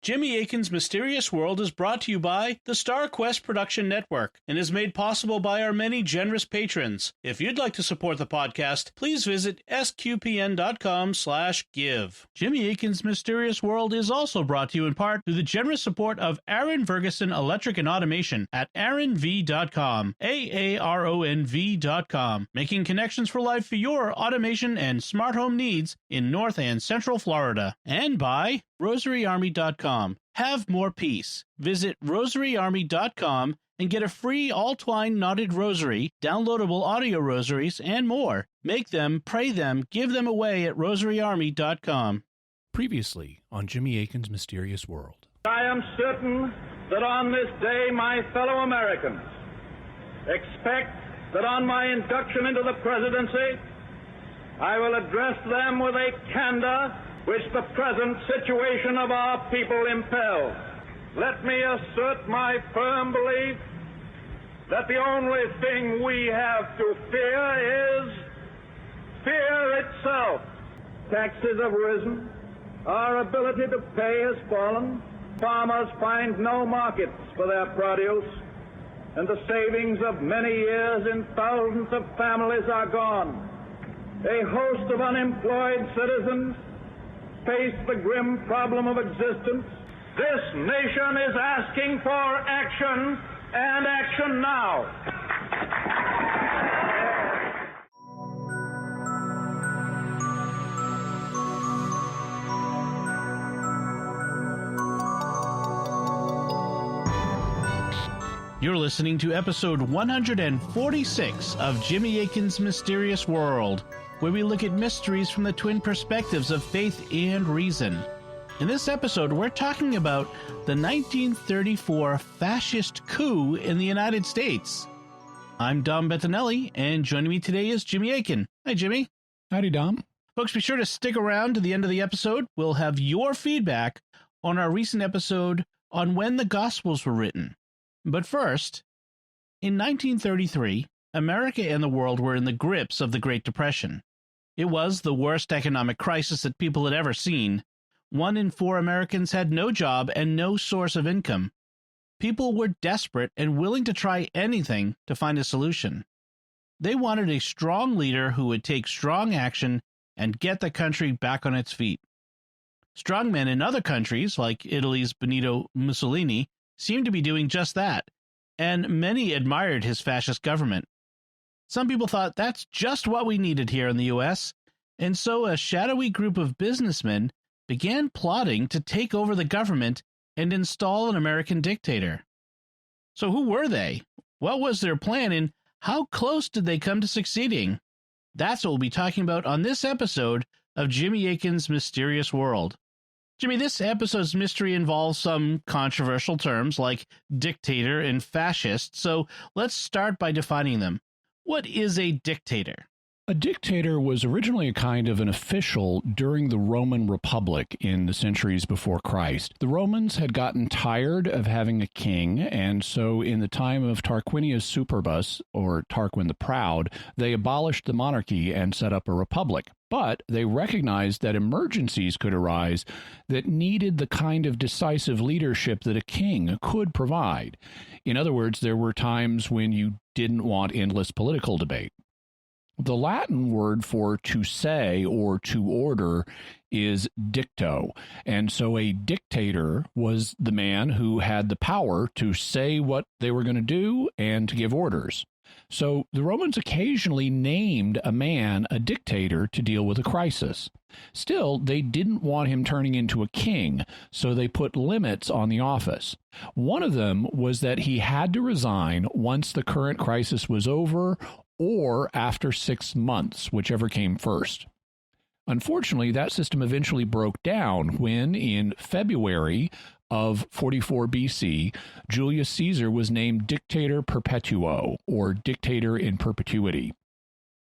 Jimmy Akin's Mysterious World is brought to you by the Star Quest Production Network and is made possible by our many generous patrons. If you'd like to support the podcast, please visit sqpn.com/give. Jimmy Akin's Mysterious World is also brought to you in part through the generous support of Aaron Ferguson Electric and Automation at aaronv.com, AARONV.com, making connections for life for your automation and smart home needs in North and Central Florida. And by rosaryarmy.com. Have more peace. Visit rosaryarmy.com and get a free all-twine knotted rosary, downloadable audio rosaries, and more. Make them, pray them, give them away at rosaryarmy.com. Previously on Jimmy Akin's Mysterious World. I am certain that on this day my fellow Americans expect that on my induction into the presidency I will address them with a candor which the present situation of our people impels. Let me assert my firm belief that the only thing we have to fear is fear itself. Taxes have risen. Our ability to pay has fallen. Farmers find no markets for their produce, and the savings of many years in thousands of families are gone. A host of unemployed citizens face the grim problem of existence. This nation is asking for action, and action now. You're listening to episode 146 of Jimmy Akin's Mysterious World, where we look at mysteries from the twin perspectives of faith and reason. In this episode, we're talking about the 1934 fascist coup in the United States. I'm Dom Bettinelli, and joining me today is Jimmy Akin. Hi, Jimmy. Howdy, Dom. Folks, be sure to stick around to the end of the episode. We'll have your feedback on our recent episode on when the Gospels were written. But first, in 1933, America and the world were in the grips of the Great Depression. It was the worst economic crisis that people had ever seen. 1 in 4 Americans had no job and no source of income. People were desperate and willing to try anything to find a solution. They wanted a strong leader who would take strong action and get the country back on its feet. Strongmen in other countries, like Italy's Benito Mussolini, seemed to be doing just that, and many admired his fascist government. Some people thought that's just what we needed here in the U.S., and so a shadowy group of businessmen began plotting to take over the government and install an American dictator. So who were they? What was their plan, and how close did they come to succeeding? That's what we'll be talking about on this episode of Jimmy Akin's Mysterious World. Jimmy, this episode's mystery involves some controversial terms like dictator and fascist, so let's start by defining them. What is a dictator? A dictator was originally a kind of an official during the Roman Republic in the centuries before Christ. The Romans had gotten tired of having a king, and so in the time of Tarquinius Superbus, or Tarquin the Proud, they abolished the monarchy and set up a republic. But they recognized that emergencies could arise that needed the kind of decisive leadership that a king could provide. In other words, there were times when you didn't want endless political debate. The Latin word for to say or to order is dicto, and so a dictator was the man who had the power to say what they were going to do and to give orders. So the Romans occasionally named a man a dictator to deal with a crisis. Still, they didn't want him turning into a king, so they put limits on the office. One of them was that he had to resign once the current crisis was over or after 6 months, whichever came first. Unfortunately, that system eventually broke down when, in February of 44 BC, Julius Caesar was named Dictator Perpetuo, or Dictator in Perpetuity.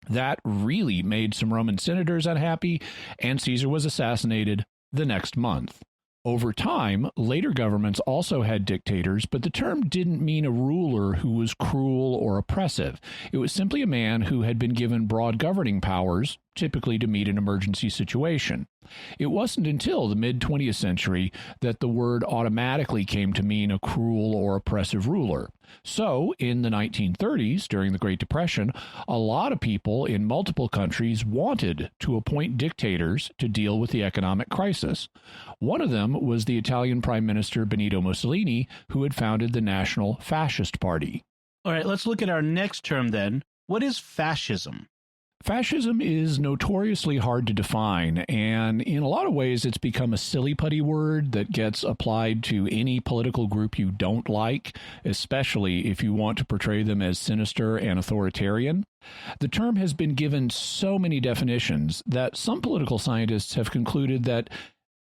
That really made some Roman senators unhappy, and Caesar was assassinated the next month. Over time, later governments also had dictators, but the term didn't mean a ruler who was cruel or oppressive. It was simply a man who had been given broad governing powers typically to meet an emergency situation. It wasn't until the mid-20th century that the word automatically came to mean a cruel or oppressive ruler. So, in the 1930s, during the Great Depression, a lot of people in multiple countries wanted to appoint dictators to deal with the economic crisis. One of them was the Italian Prime Minister Benito Mussolini, who had founded the National Fascist Party. All right, let's look at our next term then. What is fascism? Fascism is notoriously hard to define, and in a lot of ways it's become a silly-putty word that gets applied to any political group you don't like, especially if you want to portray them as sinister and authoritarian. The term has been given so many definitions that some political scientists have concluded that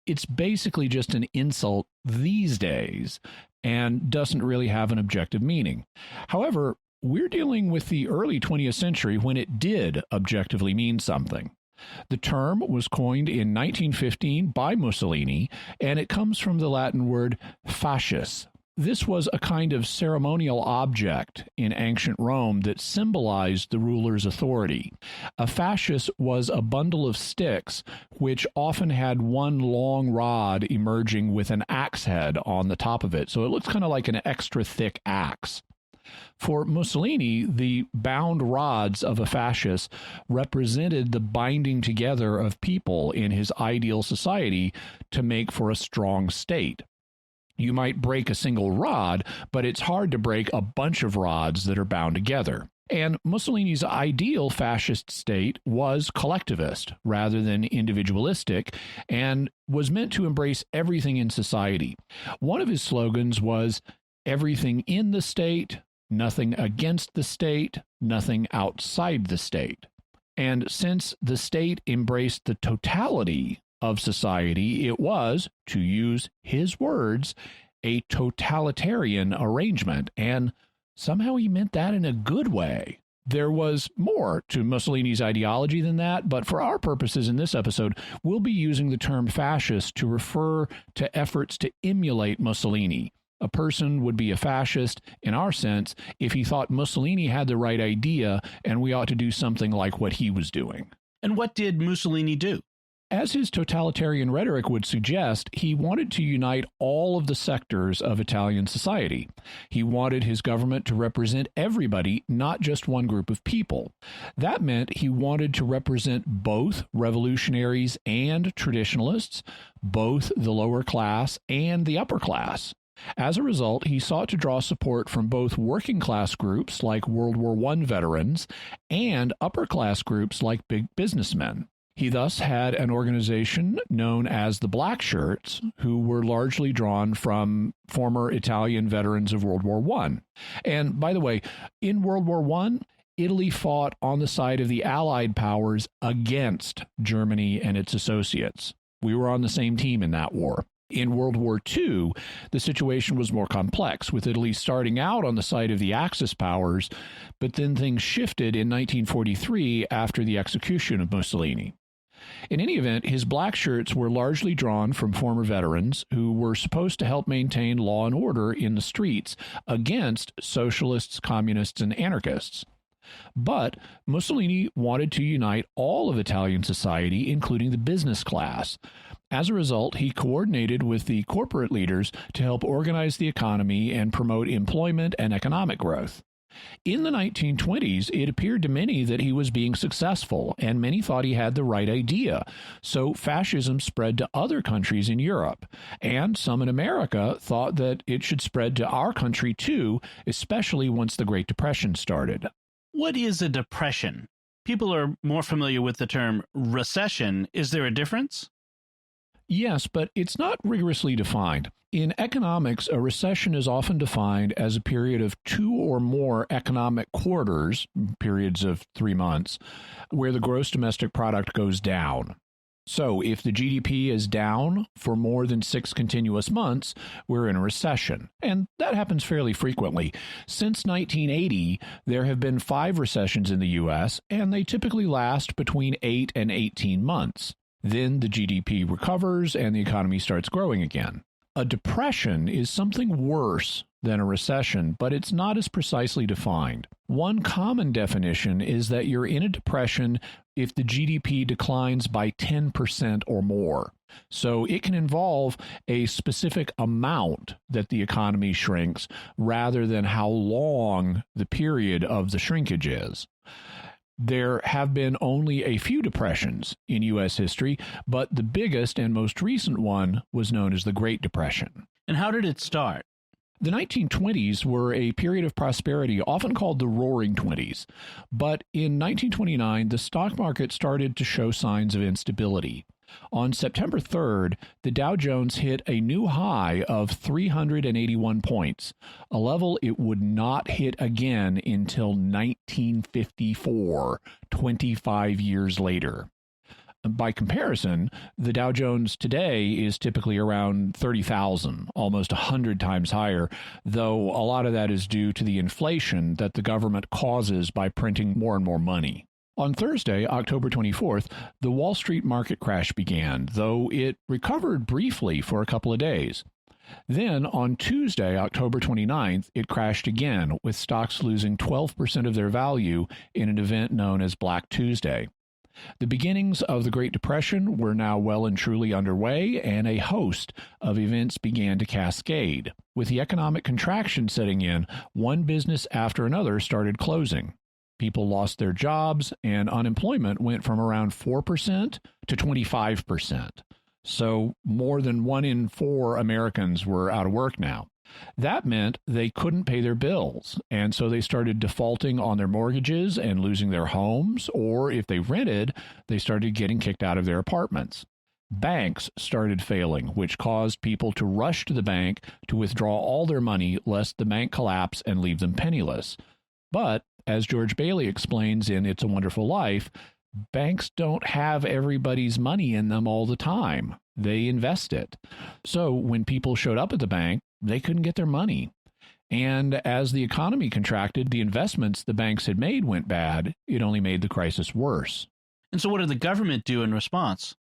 it's basically just an insult these days and doesn't really have an objective meaning. However, we're dealing with the early 20th century when it did objectively mean something. The term was coined in 1915 by Mussolini, and it comes from the Latin word fascis. This was a kind of ceremonial object in ancient Rome that symbolized the ruler's authority. A fascis was a bundle of sticks which often had one long rod emerging with an axe head on the top of it, so it looks kind of like an extra thick axe. For Mussolini, the bound rods of a fascist represented the binding together of people in his ideal society to make for a strong state. You might break a single rod, but it's hard to break a bunch of rods that are bound together. And Mussolini's ideal fascist state was collectivist rather than individualistic and was meant to embrace everything in society. One of his slogans was, "Everything in the state, nothing against the state, nothing outside the state." And since the state embraced the totality of society, it was, to use his words, a totalitarian arrangement, and somehow he meant that in a good way. There was more to Mussolini's ideology than that, but for our purposes in this episode, we'll be using the term fascist to refer to efforts to emulate Mussolini. A person would be a fascist, in our sense, if he thought Mussolini had the right idea and we ought to do something like what he was doing. And what did Mussolini do? As his totalitarian rhetoric would suggest, he wanted to unite all of the sectors of Italian society. He wanted his government to represent everybody, not just one group of people. That meant he wanted to represent both revolutionaries and traditionalists, both the lower class and the upper class. As a result, he sought to draw support from both working-class groups like World War I veterans and upper-class groups like big businessmen. He thus had an organization known as the Black Shirts, who were largely drawn from former Italian veterans of World War I. And by the way, in World War I, Italy fought on the side of the Allied powers against Germany and its associates. We were on the same team in that war. In World War II, the situation was more complex, with Italy starting out on the side of the Axis powers, but then things shifted in 1943 after the execution of Mussolini. In any event, his black shirts were largely drawn from former veterans who were supposed to help maintain law and order in the streets against socialists, communists, and anarchists. But Mussolini wanted to unite all of Italian society, including the business class. As a result, he coordinated with the corporate leaders to help organize the economy and promote employment and economic growth. In the 1920s, it appeared to many that he was being successful, and many thought he had the right idea. So fascism spread to other countries in Europe, and some in America thought that it should spread to our country too, especially once the Great Depression started. What is a depression? People are more familiar with the term recession. Is there a difference? Yes, but it's not rigorously defined. In economics, a recession is often defined as a period of 2 or more economic quarters, periods of 3 months, where the gross domestic product goes down. So if the GDP is down for more than 6 continuous months, we're in a recession. And that happens fairly frequently. Since 1980, there have been 5 recessions in the U.S., and they typically last between 8 and 18 months. Then the GDP recovers and the economy starts growing again. A depression is something worse than a recession, but it's not as precisely defined. One common definition is that you're in a depression if the GDP declines by 10% or more. So it can involve a specific amount that the economy shrinks rather than how long the period of the shrinkage is. There have been only a few depressions in U.S. history, but the biggest and most recent one was known as the Great Depression. And how did it start? The 1920s were a period of prosperity, often called the Roaring Twenties. But in 1929, the stock market started to show signs of instability. On September 3rd, the Dow Jones hit a new high of 381 points, a level it would not hit again until 1954, 25 years later. By comparison, the Dow Jones today is typically around 30,000, almost 100 times higher, though a lot of that is due to the inflation that the government causes by printing more and more money. On Thursday, October 24th, the Wall Street market crash began, though it recovered briefly for a couple of days. Then, on Tuesday, October 29th, it crashed again, with stocks losing 12% of their value in an event known as Black Tuesday. The beginnings of the Great Depression were now well and truly underway, and a host of events began to cascade. With the economic contraction setting in, one business after another started closing. People lost their jobs, and unemployment went from around 4% to 25%. So more than 1 in 4 Americans were out of work now. That meant they couldn't pay their bills, and so they started defaulting on their mortgages and losing their homes, or if they rented, they started getting kicked out of their apartments. Banks started failing, which caused people to rush to the bank to withdraw all their money lest the bank collapse and leave them penniless. But, as George Bailey explains in It's a Wonderful Life, banks don't have everybody's money in them all the time. They invest it. So when people showed up at the bank, they couldn't get their money. And as the economy contracted, the investments the banks had made went bad. It only made the crisis worse. And so what did the government do in response?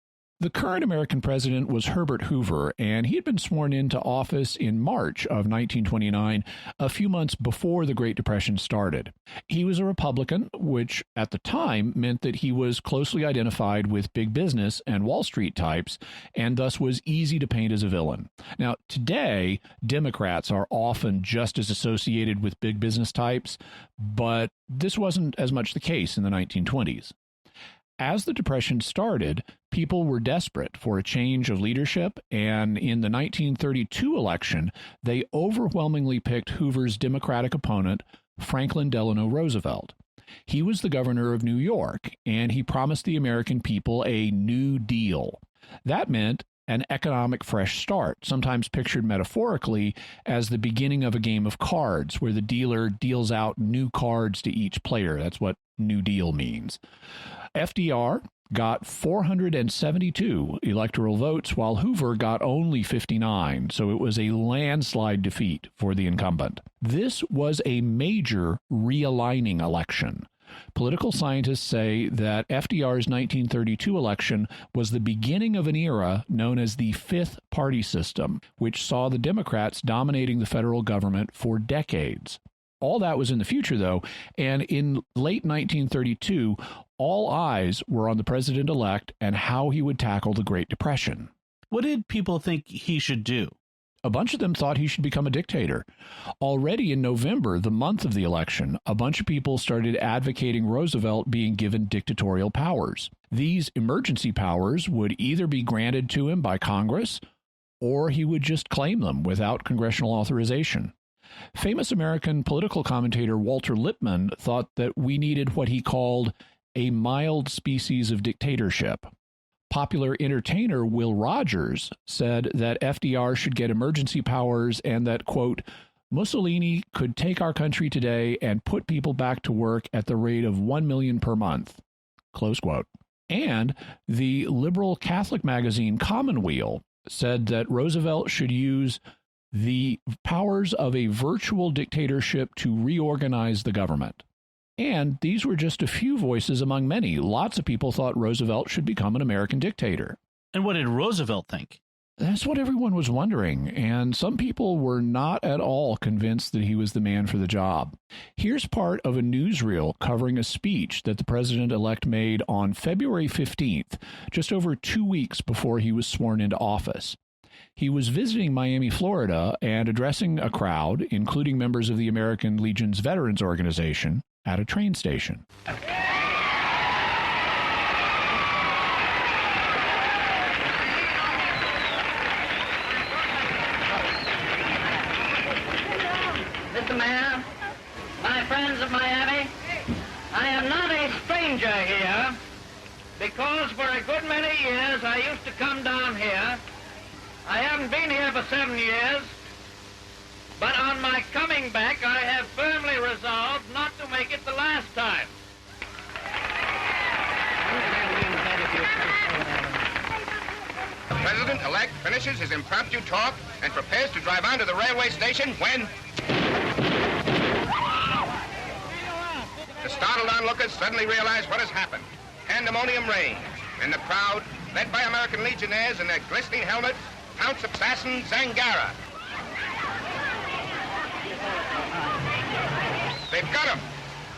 The current American president was Herbert Hoover, and he had been sworn into office in March of 1929, a few months before the Great Depression started. He was a Republican, which at the time meant that he was closely identified with big business and Wall Street types, and thus was easy to paint as a villain. Now, today, Democrats are often just as associated with big business types, but this wasn't as much the case in the 1920s. As the Depression started, people were desperate for a change of leadership, and in the 1932 election, they overwhelmingly picked Hoover's Democratic opponent, Franklin Delano Roosevelt. He was the governor of New York, and he promised the American people a New Deal. That meant an economic fresh start, sometimes pictured metaphorically as the beginning of a game of cards, where the dealer deals out new cards to each player. That's what New Deal means. FDR got 472 electoral votes, while Hoover got only 59, so it was a landslide defeat for the incumbent. This was a major realigning election. Political scientists say that FDR's 1932 election was the beginning of an era known as the Fifth Party System, which saw the Democrats dominating the federal government for decades. All that was in the future, though, and in late 1932, all eyes were on the president-elect and how he would tackle the Great Depression. What did people think he should do? A bunch of them thought he should become a dictator. Already in November, the month of the election, a bunch of people started advocating Roosevelt being given dictatorial powers. These emergency powers would either be granted to him by Congress, or he would just claim them without congressional authorization. Famous American political commentator Walter Lippmann thought that we needed what he called a mild species of dictatorship. Popular entertainer Will Rogers said that FDR should get emergency powers and that, quote, Mussolini could take our country today and put people back to work at the rate of 1 million per month, close quote. And the liberal Catholic magazine Commonweal said that Roosevelt should use the powers of a virtual dictatorship to reorganize the government. And these were just a few voices among many. Lots of people thought Roosevelt should become an American dictator. And what did Roosevelt think? That's what everyone was wondering, and some people were not at all convinced that he was the man for the job. Here's part of a newsreel covering a speech that the president-elect made on February 15th, just over 2 weeks before he was sworn into office. He was visiting Miami, Florida, and addressing a crowd, including members of the American Legion's Veterans Organization, at a train station. Mr. Mayor, my friends of Miami, I am not a stranger here because for a good many years I used to come down here. I haven't been here for 7 years, but on my coming back I have firmly resolved not to make it the last time. The president-elect finishes his impromptu talk and prepares to drive on to the railway station when the startled onlookers suddenly realize what has happened. Pandemonium reigns, and the crowd, led by American Legionnaires in their glistening helmets, counts assassin Zangara. They've got him.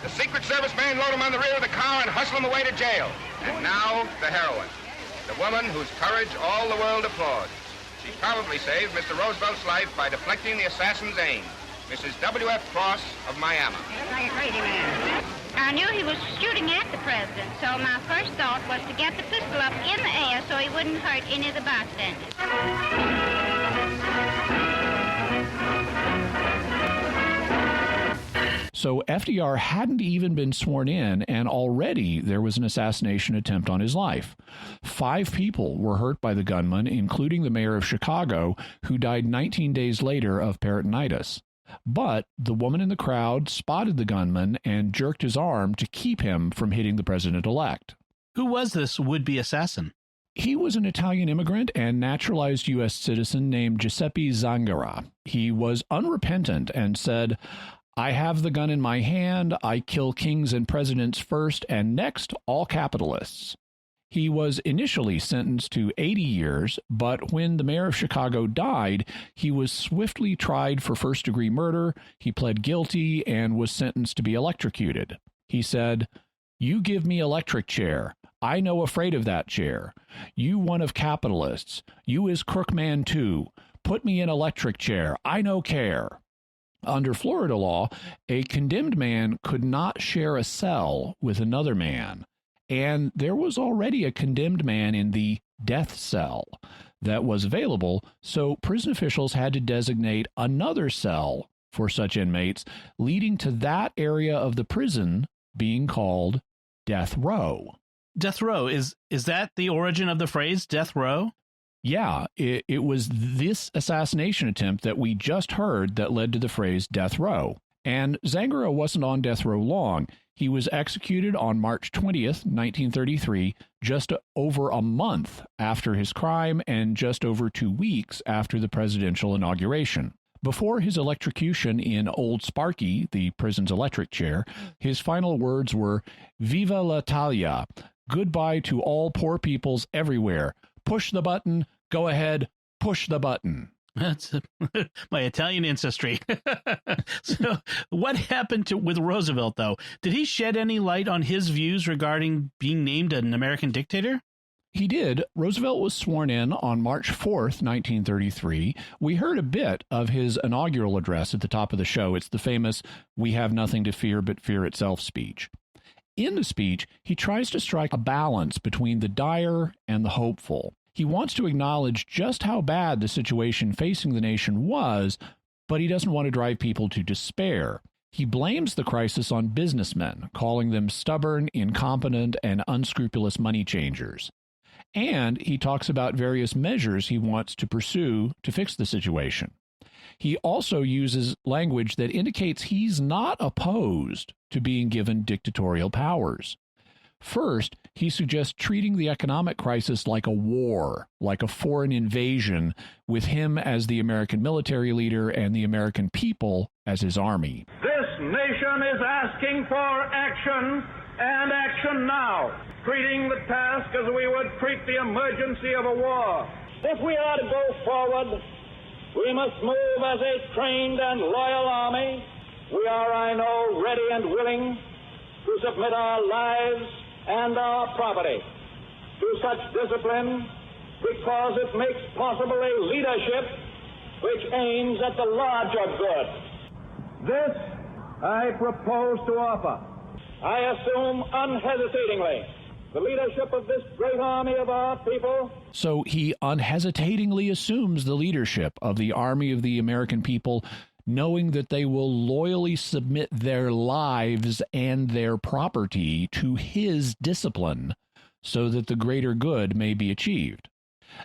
The Secret Service men load him on the rear of the car and hustle him away to jail. And now, the heroine. The woman whose courage all the world applauds. She probably saved Mr. Roosevelt's life by deflecting the assassin's aim. Mrs. W.F. Cross of Miami. Like a crazy man. I knew he was shooting at the president, so my first thought was to get the pistol up in the air so he wouldn't hurt any of the bystanders. So FDR hadn't even been sworn in, and already there was an assassination attempt on his life. 5 people were hurt by the gunman, including the mayor of Chicago, who died 19 days later of peritonitis. But the woman in the crowd spotted the gunman and jerked his arm to keep him from hitting the president-elect. Who was this would-be assassin? He was an Italian immigrant and naturalized U.S. citizen named Giuseppe Zangara. He was unrepentant and said, "I have the gun in my hand. I kill kings and presidents first, and next, all capitalists." He was initially sentenced to 80 years, but when the mayor of Chicago died, he was swiftly tried for first-degree murder. He pled guilty and was sentenced to be electrocuted. He said, "You give me electric chair. I no afraid of that chair. You one of capitalists. You is crookman too. Put me in electric chair. I no care." Under Florida law, a condemned man could not share a cell with another man. And there was already a condemned man in the death cell that was available, so prison officials had to designate another cell for such inmates, leading to that area of the prison being called death row. Death row, is that the origin of the phrase death row? Yeah, it was this assassination attempt that we just heard that led to the phrase death row. And Zangara wasn't on death row long. He was executed on March 20th, 1933, just over a month after his crime and just over 2 weeks after the presidential inauguration. Before his electrocution in Old Sparky, the prison's electric chair, his final words were, "Viva l'Italia! Goodbye to all poor peoples everywhere. Push the button. Go ahead. Push the button." That's my Italian ancestry. So what happened with Roosevelt, though? Did he shed any light on his views regarding being named an American dictator? He did. Roosevelt was sworn in on March 4th, 1933. We heard a bit of his inaugural address at the top of the show. It's the famous "We have nothing to fear but fear itself" speech. In the speech, he tries to strike a balance between the dire and the hopeful. He wants to acknowledge just how bad the situation facing the nation was, but he doesn't want to drive people to despair. He blames the crisis on businessmen, calling them stubborn, incompetent, and unscrupulous money changers. And he talks about various measures he wants to pursue to fix the situation. He also uses language that indicates he's not opposed to being given dictatorial powers. First, he suggests treating the economic crisis like a war, like a foreign invasion, with him as the American military leader and the American people as his army. This nation is asking for action, and action now, treating the task as we would treat the emergency of a war. If we are to go forward, we must move as a trained and loyal army. We are, I know, ready and willing to submit our lives and our property to such discipline because it makes possible a leadership which aims at the larger good. This I propose to offer. I assume unhesitatingly the leadership of this great army of our people. So he unhesitatingly assumes the leadership of the army of the American people, knowing that they will loyally submit their lives and their property to his discipline so that the greater good may be achieved.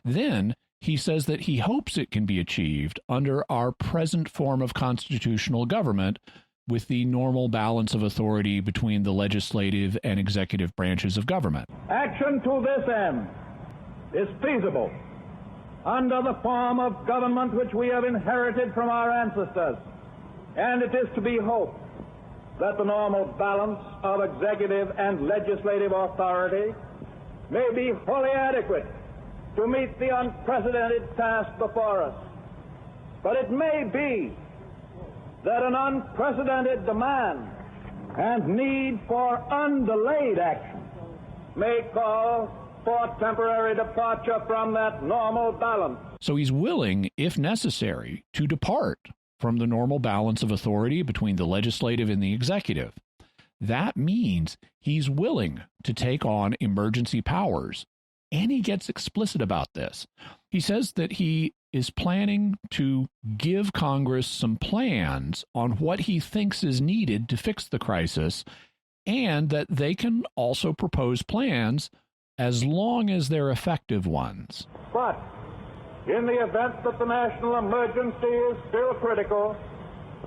Then he says that he hopes it can be achieved under our present form of constitutional government, with the normal balance of authority between the legislative and executive branches of government. Action to this end is feasible under the form of government which we have inherited from our ancestors, and it is to be hoped that the normal balance of executive and legislative authority may be wholly adequate to meet the unprecedented task before us. But it may be that an unprecedented demand and need for undelayed action may call for temporary departure from that normal balance. So he's willing, if necessary, to depart from the normal balance of authority between the legislative and the executive. That means he's willing to take on emergency powers, and he gets explicit about this. He says that he is planning to give Congress some plans on what he thinks is needed to fix the crisis, and that they can also propose plans as long as they're effective ones. But in the event that the national emergency is still critical,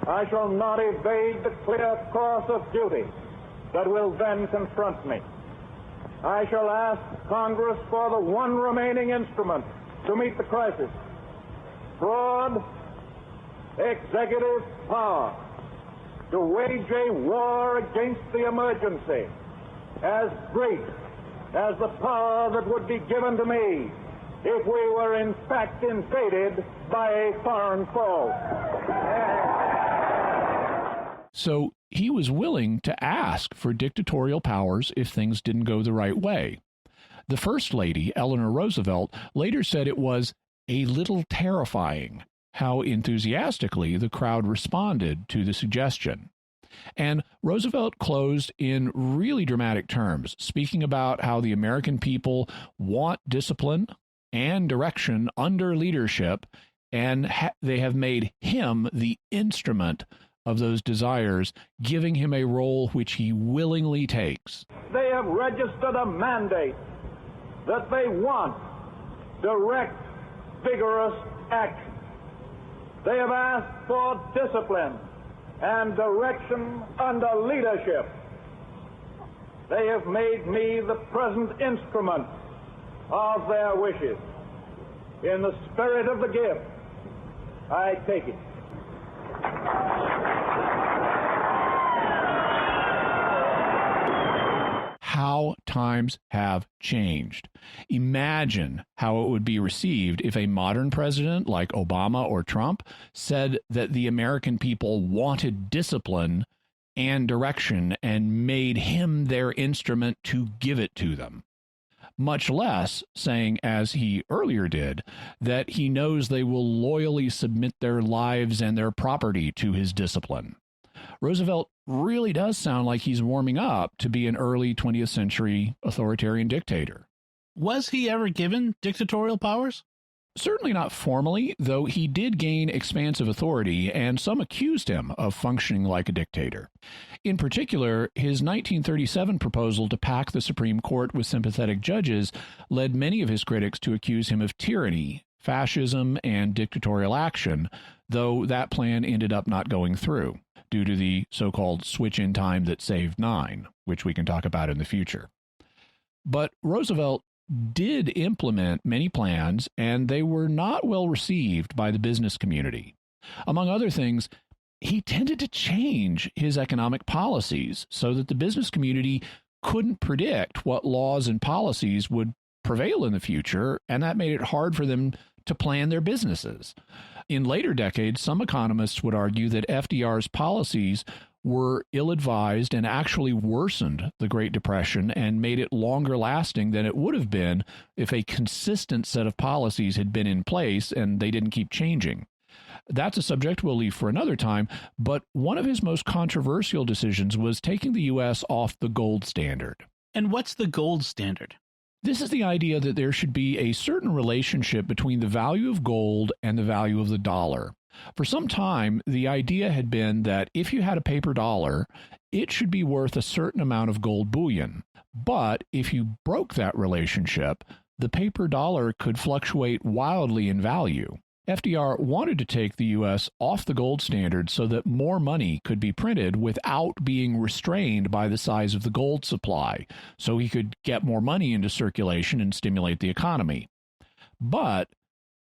I shall not evade the clear course of duty that will then confront me. I shall ask Congress for the one remaining instrument to meet the crisis: broad executive power to wage a war against the emergency as great as the power that would be given to me if we were in fact invaded by a foreign foe. So he was willing to ask for dictatorial powers if things didn't go the right way. The First Lady, Eleanor Roosevelt, later said it was a little terrifying how enthusiastically the crowd responded to the suggestion. And Roosevelt closed in really dramatic terms, speaking about how the American people want discipline and direction under leadership, and they have made him the instrument of those desires, giving him a role which he willingly takes. They have registered a mandate that they want direct, vigorous action. They have asked for discipline and direction under leadership. They have made me the present instrument of their wishes. In the spirit of the gift, I take it. How times have changed. Imagine how it would be received if a modern president like Obama or Trump said that the American people wanted discipline and direction and made him their instrument to give it to them. Much less saying, as he earlier did, that he knows they will loyally submit their lives and their property to his discipline. Roosevelt really does sound like he's warming up to be an early 20th century authoritarian dictator. Was he ever given dictatorial powers? Certainly not formally, though he did gain expansive authority, and some accused him of functioning like a dictator. In particular, his 1937 proposal to pack the Supreme Court with sympathetic judges led many of his critics to accuse him of tyranny, fascism, and dictatorial action, though that plan ended up not going through, due to the so-called switch in time that saved 9, which we can talk about in the future. But Roosevelt did implement many plans, and they were not well received by the business community. Among other things, he tended to change his economic policies so that the business community couldn't predict what laws and policies would prevail in the future, and that made it hard for them to plan their businesses. In later decades, some economists would argue that FDR's policies were ill-advised and actually worsened the Great Depression and made it longer lasting than it would have been if a consistent set of policies had been in place and they didn't keep changing. That's a subject we'll leave for another time, but one of his most controversial decisions was taking the U.S. off the gold standard. And what's the gold standard? This is the idea that there should be a certain relationship between the value of gold and the value of the dollar. For some time, the idea had been that if you had a paper dollar, it should be worth a certain amount of gold bullion. But if you broke that relationship, the paper dollar could fluctuate wildly in value. FDR wanted to take the U.S. off the gold standard so that more money could be printed without being restrained by the size of the gold supply, so he could get more money into circulation and stimulate the economy. But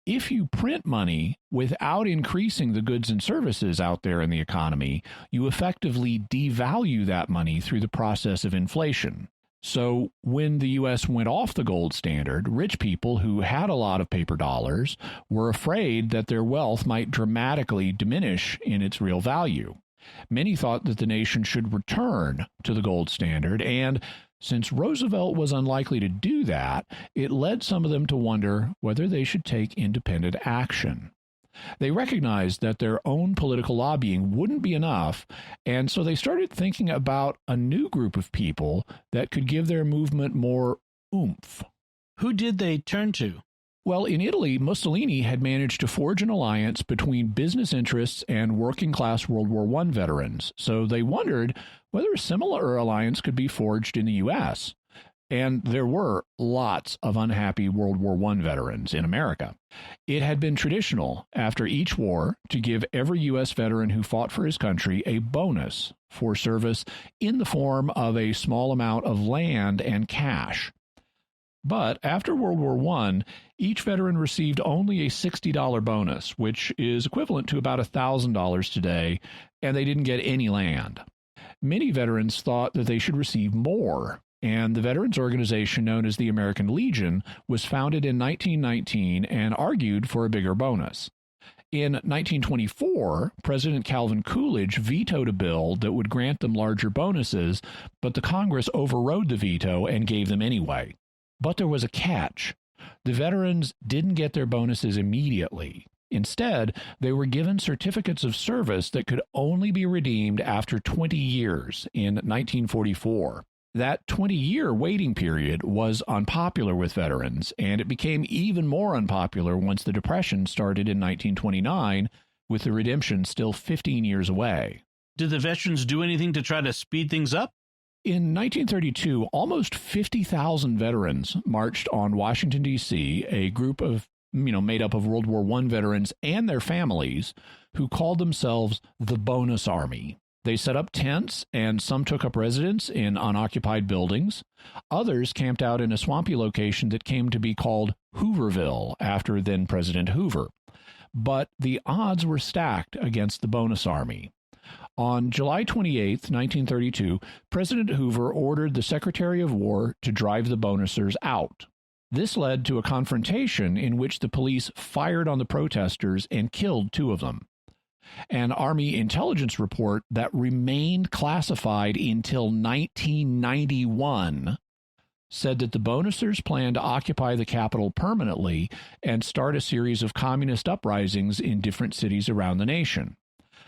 if you print money without increasing the goods and services out there in the economy, you effectively devalue that money through the process of inflation. So when the U.S. went off the gold standard, rich people who had a lot of paper dollars were afraid that their wealth might dramatically diminish in its real value. Many thought that the nation should return to the gold standard, and since Roosevelt was unlikely to do that, it led some of them to wonder whether they should take independent action. They recognized that their own political lobbying wouldn't be enough, and so they started thinking about a new group of people that could give their movement more oomph. Who did they turn to? Well, in Italy, Mussolini had managed to forge an alliance between business interests and working-class World War I veterans, so they wondered whether a similar alliance could be forged in the U.S., and there were lots of unhappy World War I veterans in America. It had been traditional after each war to give every U.S. veteran who fought for his country a bonus for service in the form of a small amount of land and cash. But after World War I, each veteran received only a $60 bonus, which is equivalent to about $1,000 today, and they didn't get any land. Many veterans thought that they should receive more, and the veterans organization known as the American Legion was founded in 1919 and argued for a bigger bonus. In 1924, President Calvin Coolidge vetoed a bill that would grant them larger bonuses, but the Congress overrode the veto and gave them anyway. But there was a catch. The veterans didn't get their bonuses immediately. Instead, they were given certificates of service that could only be redeemed after 20 years in 1944. That 20-year waiting period was unpopular with veterans, and it became even more unpopular once the Depression started in 1929, with the redemption still 15 years away. Did the veterans do anything to try to speed things up? In 1932, almost 50,000 veterans marched on Washington, D.C., a group of, made up of World War I veterans and their families who called themselves the Bonus Army. They set up tents, and some took up residence in unoccupied buildings. Others camped out in a swampy location that came to be called Hooverville, after then-President Hoover. But the odds were stacked against the Bonus Army. On July 28, 1932, President Hoover ordered the Secretary of War to drive the bonusers out. This led to a confrontation in which the police fired on the protesters and killed 2 of them. An Army intelligence report that remained classified until 1991 said that the bonusers planned to occupy the capital permanently and start a series of communist uprisings in different cities around the nation.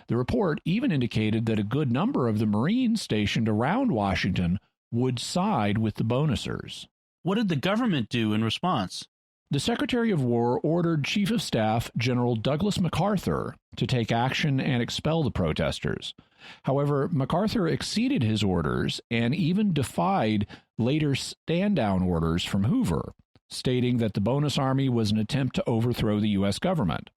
The report even indicated that a good number of the Marines stationed around Washington would side with the bonusers. What did the government do in response? The Secretary of War ordered Chief of Staff General Douglas MacArthur to take action and expel the protesters. However, MacArthur exceeded his orders and even defied later stand-down orders from Hoover, stating that the Bonus Army was an attempt to overthrow the U.S. government.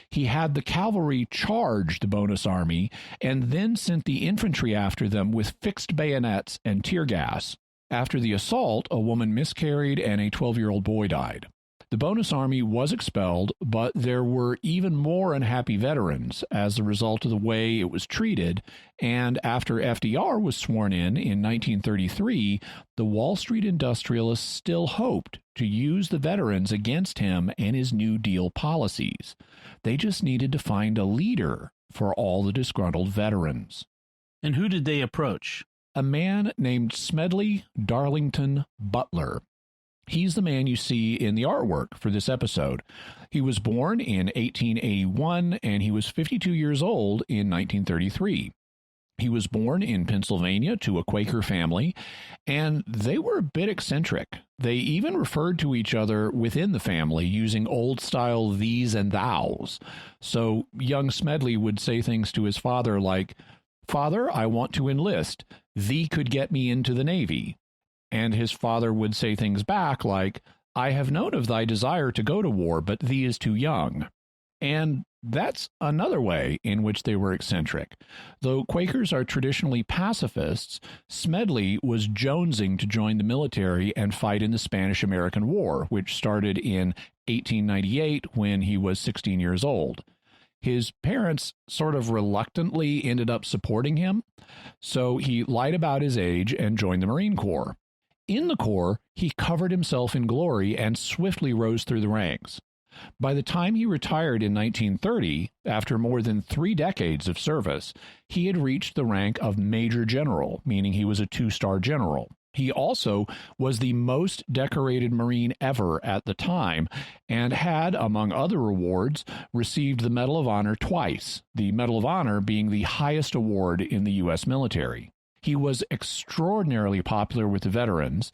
He had the cavalry charge the Bonus Army and then sent the infantry after them with fixed bayonets and tear gas. After the assault, a woman miscarried and a 12-year-old boy died. The bonus army was expelled, but there were even more unhappy veterans as a result of the way it was treated, and after FDR was sworn in 1933, the Wall Street industrialists still hoped to use the veterans against him and his New Deal policies. They just needed to find a leader for all the disgruntled veterans. And who did they approach? A man named Smedley Darlington Butler. He's the man you see in the artwork for this episode. He was born in 1881, and he was 52 years old in 1933. He was born in Pennsylvania to a Quaker family, and they were a bit eccentric. They even referred to each other within the family using old-style these and thous. So young Smedley would say things to his father like, "Father, I want to enlist. Thee could get me into the Navy." And his father would say things back like, "I have known of thy desire to go to war, but thee is too young." And that's another way in which they were eccentric. Though Quakers are traditionally pacifists, Smedley was jonesing to join the military and fight in the Spanish-American War, which started in 1898 when he was 16 years old. His parents sort of reluctantly ended up supporting him, so he lied about his age and joined the Marine Corps. In the Corps, he covered himself in glory and swiftly rose through the ranks. By the time he retired in 1930, after more than 3 decades of service, he had reached the rank of Major General, meaning he was a 2-star general. He also was the most decorated Marine ever at the time and had, among other rewards, received the Medal of Honor twice, the Medal of Honor being the highest award in the U.S. military. He was extraordinarily popular with the veterans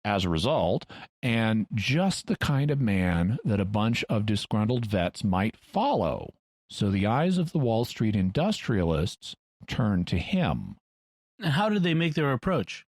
as a result, and just the kind of man that a bunch of disgruntled vets might follow. So the eyes of the Wall Street industrialists turned to him. How did they make their approach?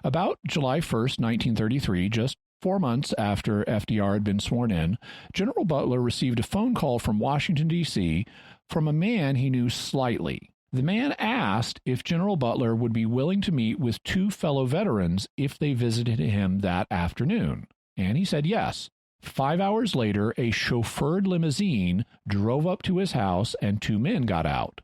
About July 1st, 1933, just 4 months after FDR had been sworn in, General Butler received a phone call from Washington, D.C. from a man he knew slightly. The man asked if General Butler would be willing to meet with 2 fellow veterans if they visited him that afternoon, and he said yes. 5 hours later, a chauffeured limousine drove up to his house and 2 men got out.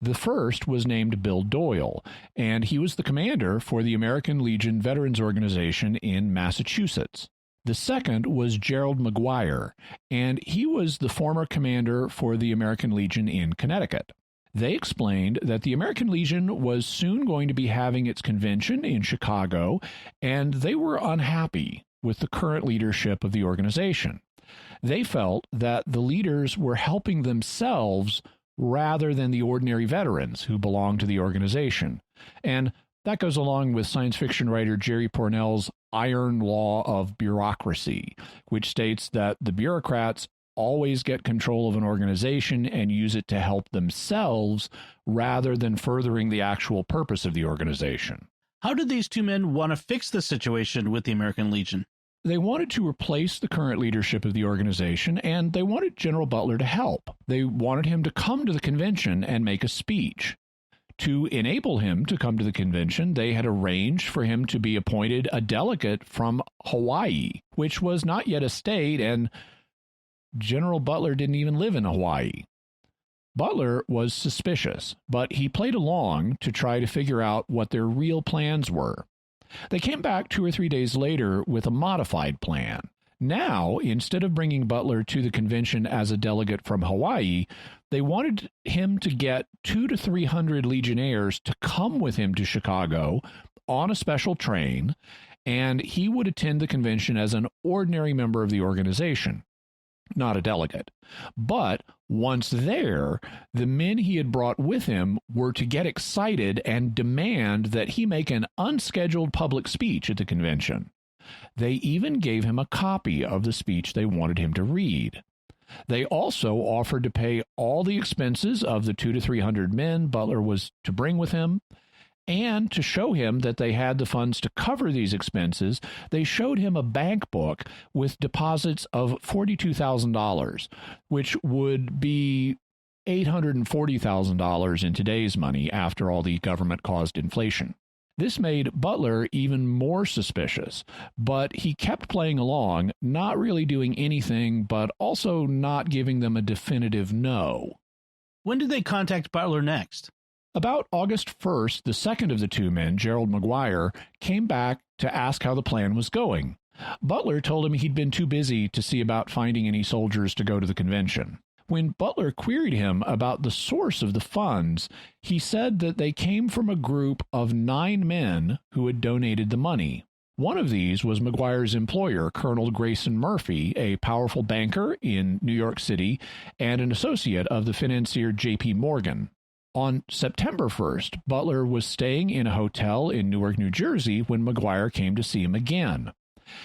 The first was named Bill Doyle, and he was the commander for the American Legion Veterans Organization in Massachusetts. The second was Gerald Mcguire, and he was the former commander for the American Legion in Connecticut. They explained that the American Legion was soon going to be having its convention in Chicago, and they were unhappy with the current leadership of the organization. They felt that the leaders were helping themselves rather than the ordinary veterans who belonged to the organization. And that goes along with science fiction writer Jerry Pournelle's iron law of bureaucracy, which states that the bureaucrats always get control of an organization and use it to help themselves rather than furthering the actual purpose of the organization. How did these 2 men want to fix the situation with the American Legion? They wanted to replace the current leadership of the organization, and they wanted General Butler to help. They wanted him to come to the convention and make a speech. To enable him to come to the convention, they had arranged for him to be appointed a delegate from Hawaii, which was not yet a state, and General Butler didn't even live in Hawaii. Butler was suspicious, but he played along to try to figure out what their real plans were. They came back 2 or 3 days later with a modified plan. Now, instead of bringing Butler to the convention as a delegate from Hawaii, they wanted him to get 200 to 300 Legionnaires to come with him to Chicago on a special train, and he would attend the convention as an ordinary member of the organization, not a delegate. But once there, the men he had brought with him were to get excited and demand that he make an unscheduled public speech at the convention. They even gave him a copy of the speech they wanted him to read. They also offered to pay all the expenses of the 200 to 300 men Butler was to bring with him. And to show him that they had the funds to cover these expenses, they showed him a bank book with deposits of $42,000, which would be $840,000 in today's money after all the government-caused inflation. This made Butler even more suspicious, but he kept playing along, not really doing anything, but also not giving them a definitive no. When did they contact Butler next? About August 1st, the second of the two men, Gerald Mcguire, came back to ask how the plan was going. Butler told him he'd been too busy to see about finding any soldiers to go to the convention. When Butler queried him about the source of the funds, he said that they came from a group of 9 men who had donated the money. One of these was Mcguire's employer, Colonel Grayson Murphy, a powerful banker in New York City and an associate of the financier J.P. Morgan. On September 1st, Butler was staying in a hotel in Newark, New Jersey, when Mcguire came to see him again.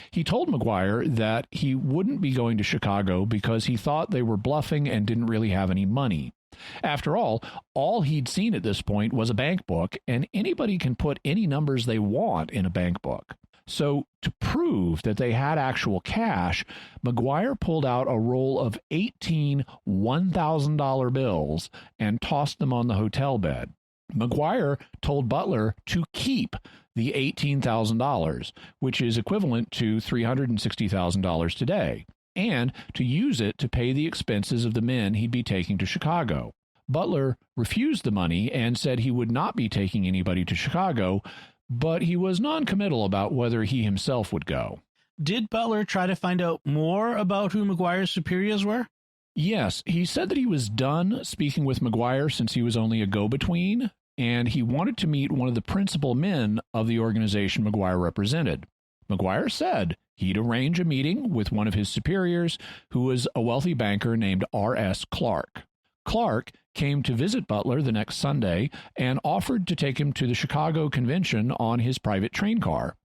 He told Mcguire that he wouldn't be going to Chicago because he thought they were bluffing and didn't really have any money. After all he'd seen at this point was a bank book, and anybody can put any numbers they want in a bank book. So to prove that they had actual cash, Mcguire pulled out a roll of 18 $1,000 bills and tossed them on the hotel bed. Mcguire told Butler to keep the $18,000, which is equivalent to $360,000 today, and to use it to pay the expenses of the men he'd be taking to Chicago. Butler refused the money and said he would not be taking anybody to Chicago, but he was noncommittal about whether he himself would go. Did Butler try to find out more about who Mcguire's superiors were? Yes, he said that he was done speaking with Mcguire since he was only a go-between, and he wanted to meet one of the principal men of the organization Mcguire represented. Mcguire said he'd arrange a meeting with one of his superiors, who was a wealthy banker named R.S. Clark. Clark came to visit Butler the next Sunday and offered to take him to the Chicago convention on his private train car.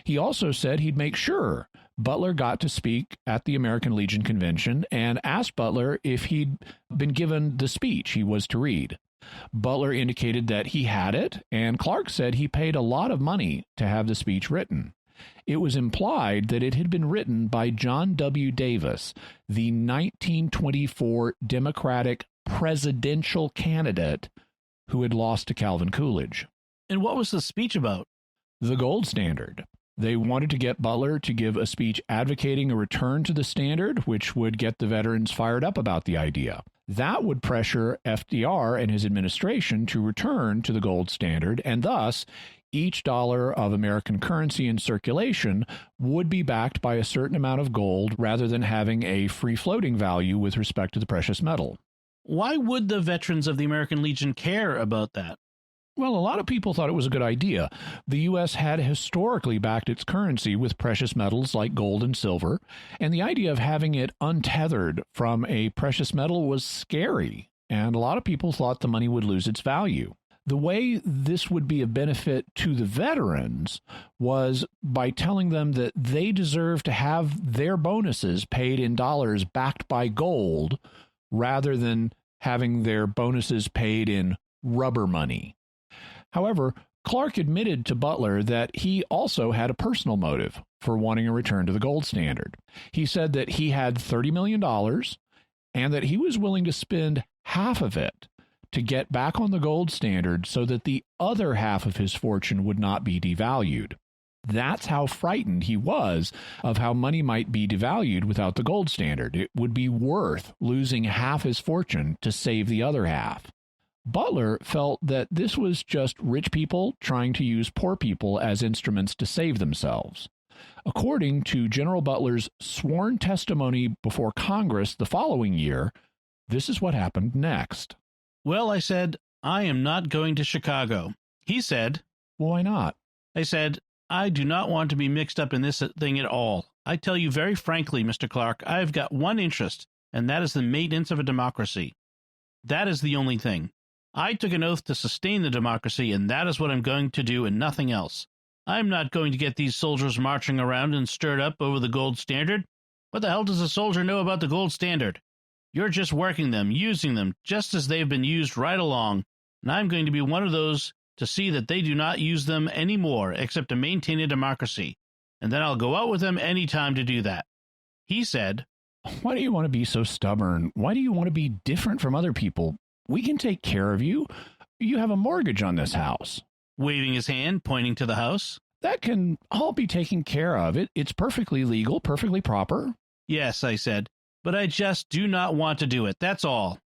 He also said he'd make sure Butler got to speak at the American Legion convention and asked Butler if he'd been given the speech he was to read. Butler indicated that he had it, and Clark said he paid a lot of money to have the speech written. It was implied that it had been written by John W. Davis, the 1924 Democratic presidential candidate who had lost to Calvin Coolidge. And what was the speech about? The gold standard. They wanted to get Butler to give a speech advocating a return to the standard, which would get the veterans fired up about the idea. That would pressure FDR and his administration to return to the gold standard, and thus each dollar of American currency in circulation would be backed by a certain amount of gold rather than having a free-floating value with respect to the precious metal. Why would the veterans of the American Legion care about that? Well, a lot of people thought it was a good idea. The U.S. had historically backed its currency with precious metals like gold and silver, and the idea of having it untethered from a precious metal was scary, and a lot of people thought the money would lose its value. The way this would be of benefit to the veterans was by telling them that they deserve to have their bonuses paid in dollars backed by gold rather than having their bonuses paid in rubber money. However, Clark admitted to Butler that he also had a personal motive for wanting a return to the gold standard. He said that he had $30 million and that he was willing to spend half of it to get back on the gold standard so that the other half of his fortune would not be devalued. That's how frightened he was of how money might be devalued without the gold standard. It would be worth losing half his fortune to save the other half. Butler felt that this was just rich people trying to use poor people as instruments to save themselves. According to General Butler's sworn testimony before Congress the following year, this is what happened next. Well, I said, I am not going to Chicago. He said, well, why not? I said, I do not want to be mixed up in this thing at all. I tell you very frankly, Mr. Clark, I have got one interest, and that is the maintenance of a democracy. That is the only thing. I took an oath to sustain the democracy, and that is what I'm going to do and nothing else. I'm not going to get these soldiers marching around and stirred up over the gold standard. What the hell does a soldier know about the gold standard? You're just working them, using them, just as they've been used right along, and I'm going to be one of those to see that they do not use them anymore except to maintain a democracy, and then I'll go out with them any time to do that. He said, why do you want to be so stubborn? Why do you want to be different from other people? We can take care of you. You have a mortgage on this house. waving his hand, pointing to the house. That can all be taken care of. It's perfectly legal, perfectly proper. Yes, I said, but I just do not want to do it, that's all.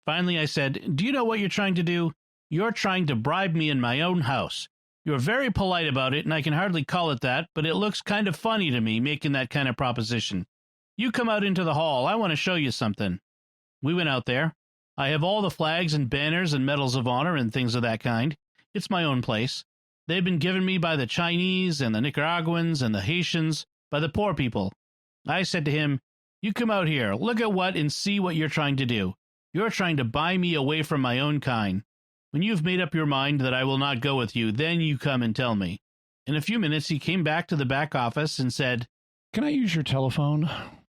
Finally, I said, do you know what you're trying to do? You're trying to bribe me in my own house. You're very polite about it, and I can hardly call it that, but it looks kind of funny to me making that kind of proposition. You come out into the hall. I want to show you something. We went out there. I have all the flags and banners and medals of honor and things of that kind. It's my own place. They've been given me by the Chinese and the Nicaraguans and the Haitians, by the poor people. I said to him, you come out here, look at what and see what you're trying to do. You're trying to buy me away from my own kind. When you've made up your mind that I will not go with you, then you come and tell me. In a few minutes, he came back to the back office and said, Can I use your telephone?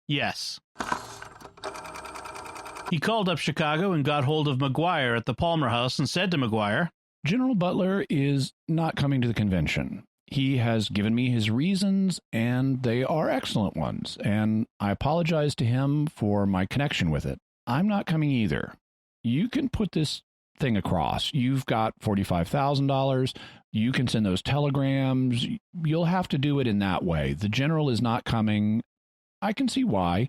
Yes. He called up Chicago and got hold of Mcguire at the Palmer House and said to Mcguire, General Butler is not coming to the convention. He has given me his reasons, and they are excellent ones, and I apologize to him for my connection with it. I'm not coming either. You can put this thing across. You've got $45,000. You can send those telegrams. You'll have to do it in that way. The general is not coming. I can see why.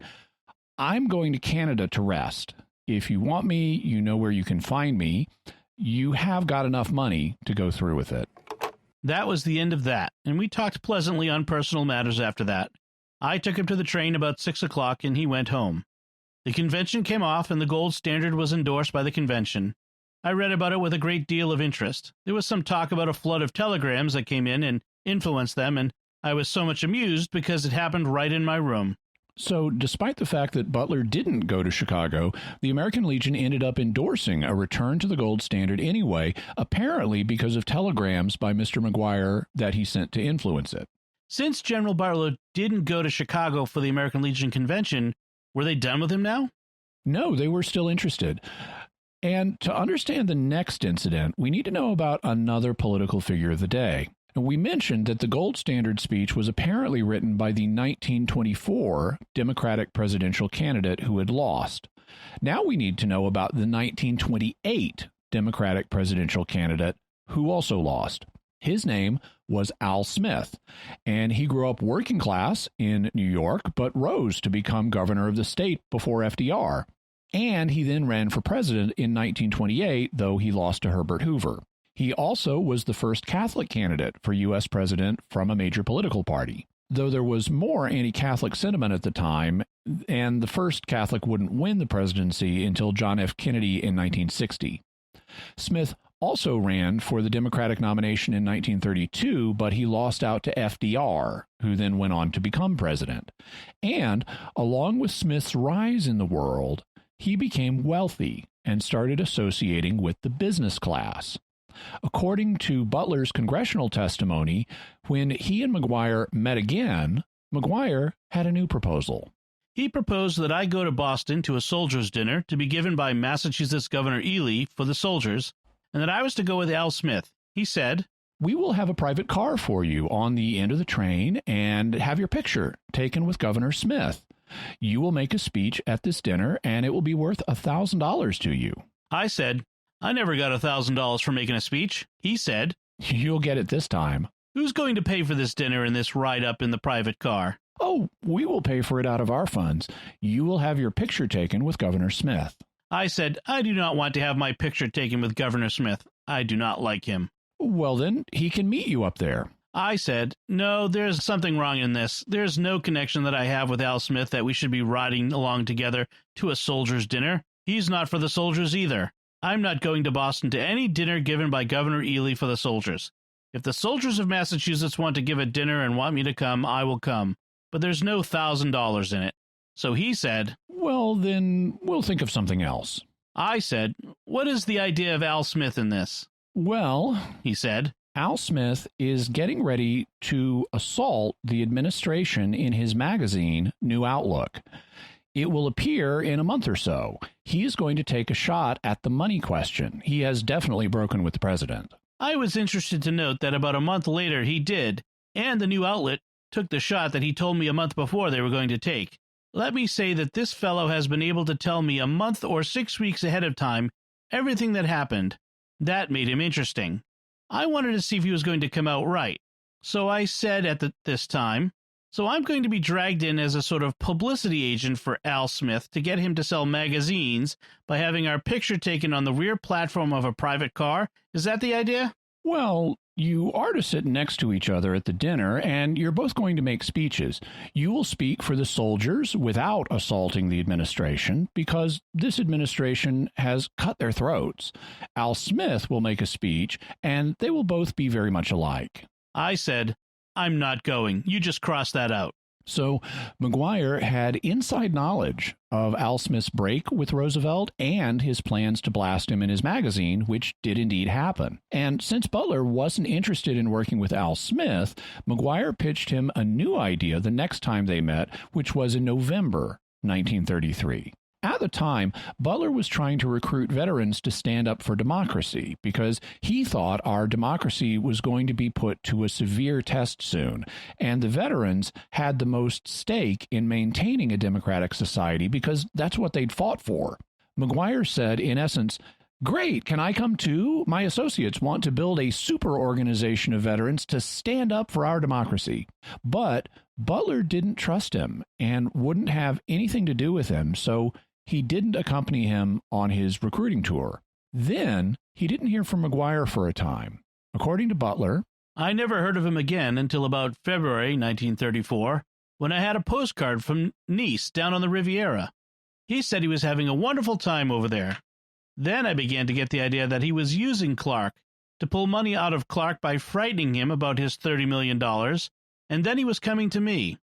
I'm going to Canada to rest. If you want me, you know where you can find me. You have got enough money to go through with it. That was the end of that, and we talked pleasantly on personal matters after that. I took him to the train about 6 o'clock, and he went home. The convention came off, and the gold standard was endorsed by the convention. I read about it with a great deal of interest. There was some talk about a flood of telegrams that came in and influenced them, and I was so much amused because it happened right in my room. So, despite the fact that Butler didn't go to Chicago, the American Legion ended up endorsing a return to the gold standard anyway, apparently because of telegrams by Mr. Mcguire that he sent to influence it. Since General Butler didn't go to Chicago for the American Legion convention, were they done with him now? No, they were still interested. And to understand the next incident, we need to know about another political figure of the day. And we mentioned that the gold standard speech was apparently written by the 1924 Democratic presidential candidate who had lost. Now we need to know about the 1928 Democratic presidential candidate who also lost. His name was Al Smith, and he grew up working class in New York, but rose to become governor of the state before FDR. And he then ran for president in 1928, though he lost to Herbert Hoover. He also was the first Catholic candidate for U.S. president from a major political party, though there was more anti-Catholic sentiment at the time, and the first Catholic wouldn't win the presidency until John F. Kennedy in 1960. Smith also ran for the Democratic nomination in 1932, but he lost out to FDR, who then went on to become president. And, along with Smith's rise in the world, he became wealthy and started associating with the business class. According to Butler's congressional testimony, when he and Mcguire met again, Mcguire had a new proposal. He proposed that I go to Boston to a soldiers' dinner to be given by Massachusetts Governor Ely for the soldiers, and that I was to go with Al Smith. He said, We will have a private car for you on the end of the train and have your picture taken with Governor Smith. You will make a speech at this dinner, and it will be worth $1,000 to you. I said, I never got $1,000 for making a speech. He said, You'll get it this time. Who's going to pay for this dinner and this ride up in the private car? Oh, we will pay for it out of our funds. You will have your picture taken with Governor Smith. I said, I do not want to have my picture taken with Governor Smith. I do not like him. Well, then, he can meet you up there. I said, no, there's something wrong in this. There's no connection that I have with Al Smith that we should be riding along together to a soldiers' dinner. He's not for the soldiers either. I'm not going to Boston to any dinner given by Governor Ely for the soldiers. If the soldiers of Massachusetts want to give a dinner and want me to come, I will come. But there's no $1,000 in it. So he said, Well, then we'll think of something else. I said, what is the idea of Al Smith in this? Well, he said, Al Smith is getting ready to assault the administration in his magazine, New Outlook. It will appear in a month or so. He is going to take a shot at the money question. He has definitely broken with the president. I was interested to note that about a month later he did, and the New Outlet took the shot that he told me a month before they were going to take. Let me say that this fellow has been able to tell me a month or 6 weeks ahead of time everything that happened. That made him interesting. I wanted to see if he was going to come out right. So I said at this time, so I'm going to be dragged in as a sort of publicity agent for Al Smith to get him to sell magazines by having our picture taken on the rear platform of a private car. Is that the idea? Well, you are to sit next to each other at the dinner, and you're both going to make speeches. You will speak for the soldiers without assaulting the administration, because this administration has cut their throats. Al Smith will make a speech, and they will both be very much alike. I said, I'm not going. You just cross that out. So Mcguire had inside knowledge of Al Smith's break with Roosevelt and his plans to blast him in his magazine, which did indeed happen. And since Butler wasn't interested in working with Al Smith, Mcguire pitched him a new idea the next time they met, which was in November 1933. At the time, Butler was trying to recruit veterans to stand up for democracy because he thought our democracy was going to be put to a severe test soon, and the veterans had the most stake in maintaining a democratic society because that's what they'd fought for. Mcguire said, in essence, "Great, can I come too? My associates want to build a super organization of veterans to stand up for our democracy." But Butler didn't trust him and wouldn't have anything to do with him, so he didn't accompany him on his recruiting tour. Then he didn't hear from Mcguire for a time. According to Butler, I never heard of him again until about February 1934, when I had a postcard from Nice down on the Riviera. He said he was having a wonderful time over there. Then I began to get the idea that he was using Clark to pull money out of Clark by frightening him about his $30 million, and then he was coming to me.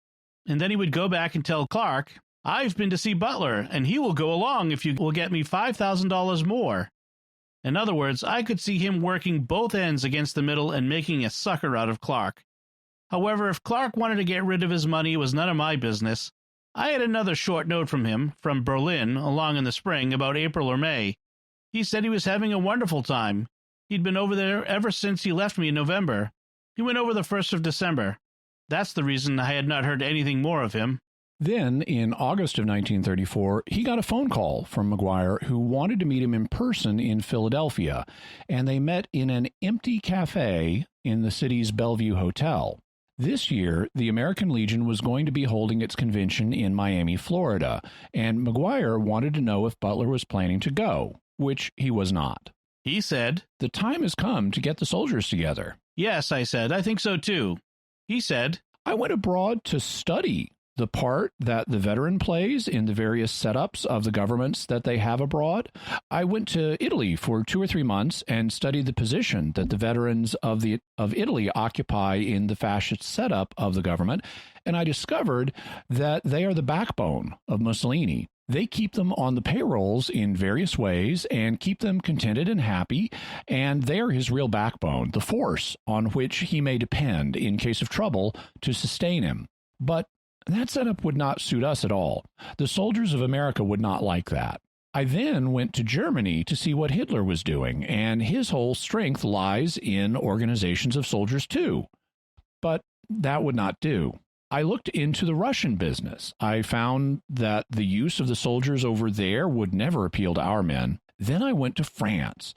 And then he would go back and tell Clark, I've been to see Butler, and he will go along if you will get me $5,000 more. In other words, I could see him working both ends against the middle and making a sucker out of Clark. However, if Clark wanted to get rid of his money, it was none of my business. I had another short note from him, from Berlin, along in the spring, about April or May. He said he was having a wonderful time. He'd been over there ever since he left me in November. He went over the 1st of December. That's the reason I had not heard anything more of him. Then, in August of 1934, he got a phone call from Mcguire, who wanted to meet him in person in Philadelphia, and they met in an empty cafe in the city's Bellevue Hotel. This year, the American Legion was going to be holding its convention in Miami, Florida, and Mcguire wanted to know if Butler was planning to go, which he was not. He said, "The time has come to get the soldiers together." Yes, I said, I think so too. He said, "I went abroad to study the part that the veteran plays in the various setups of the governments that they have abroad. I went to Italy for 2 or 3 months and studied the position that the veterans of Italy occupy in the fascist setup of the government, and I discovered that they are the backbone of Mussolini. They keep them on the payrolls in various ways and keep them contented and happy, and they are his real backbone, the force on which he may depend in case of trouble to sustain him. But that setup would not suit us at all. The soldiers of America would not like that. I then went to Germany to see what Hitler was doing, and his whole strength lies in organizations of soldiers too. But that would not do. I looked into the Russian business. I found that the use of the soldiers over there would never appeal to our men. Then I went to France,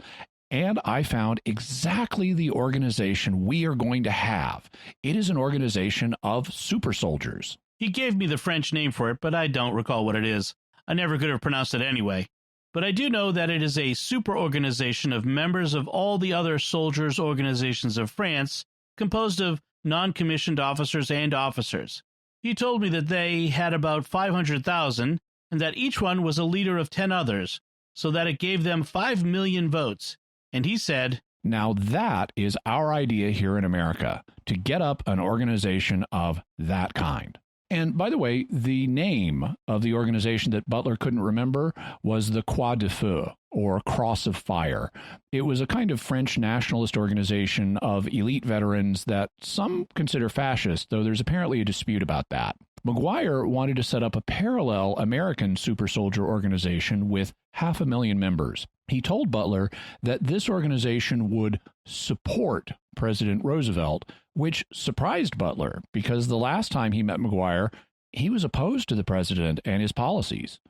and I found exactly the organization we are going to have. It is an organization of super soldiers." He gave me the French name for it, but I don't recall what it is. I never could have pronounced it anyway. But I do know that it is a super organization of members of all the other soldiers' organizations of France, composed of non-commissioned officers and officers. He told me that they had about 500,000, and that each one was a leader of 10 others, so that it gave them 5 million votes. And he said, "Now that is our idea here in America, to get up an organization of that kind." And by the way, the name of the organization that Butler couldn't remember was the Croix de Feu, or Cross of Fire. It was a kind of French nationalist organization of elite veterans that some consider fascist, though there's apparently a dispute about that. Mcguire wanted to set up a parallel American super soldier organization with 500,000 members. He told Butler that this organization would support President Roosevelt, which surprised Butler because the last time he met Mcguire, he was opposed to the president and his policies.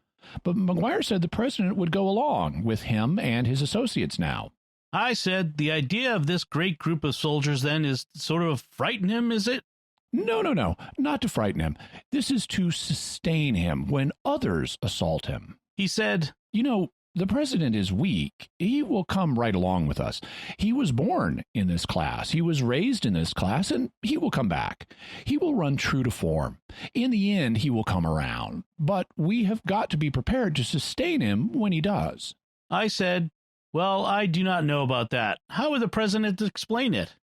But Mcguire said the president would go along with him and his associates now. I said, the idea of this great group of soldiers then is sort of frighten him, is it? No, not to frighten him. This is to sustain him when others assault him. He said, You know, the president is weak. He will come right along with us. He was born in this class. He was raised in this class, and he will come back. He will run true to form. In the end, he will come around. But we have got to be prepared to sustain him when he does. I said, well, I do not know about that. How would the president explain it?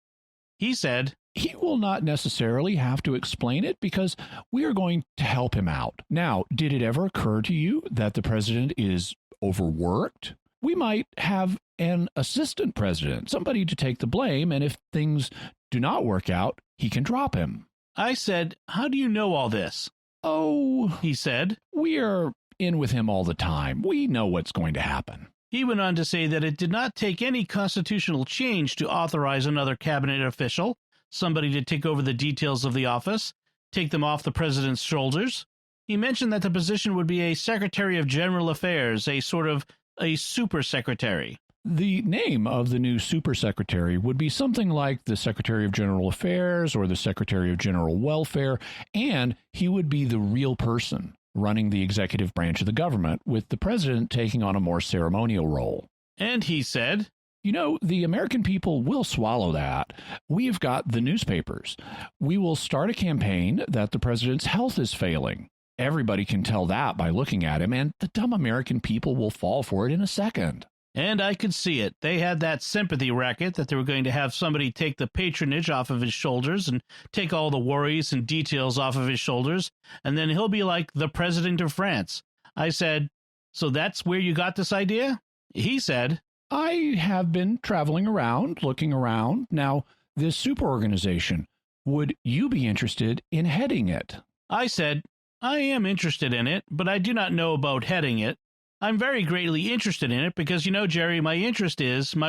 He said, he will not necessarily have to explain it because we are going to help him out. Now, did it ever occur to you that the president is overworked? We might have an assistant president, somebody to take the blame, and if things do not work out, he can drop him. I said, how do you know all this? Oh, he said, we are in with him all the time. We know what's going to happen. He went on to say that it did not take any constitutional change to authorize another cabinet official, somebody to take over the details of the office, take them off the president's shoulders. He mentioned that the position would be a Secretary of General Affairs, a sort of a super secretary. The name of the new super secretary would be something like the Secretary of General Affairs or the Secretary of General Welfare, and he would be the real person running the executive branch of the government, with the president taking on a more ceremonial role. And he said, you know, the American people will swallow that. We've got the newspapers. We will start a campaign that the president's health is failing. Everybody can tell that by looking at him, and the dumb American people will fall for it in a second. And I could see it. They had that sympathy racket that they were going to have somebody take the patronage off of his shoulders and take all the worries and details off of his shoulders, and then he'll be like the president of France. I said, so that's where you got this idea? He said, I have been traveling around, looking around. Now, this super organization, would you be interested in heading it? I said, I am interested in it, but I do not know about heading it. I'm very greatly interested in it because, you know, Jerry, my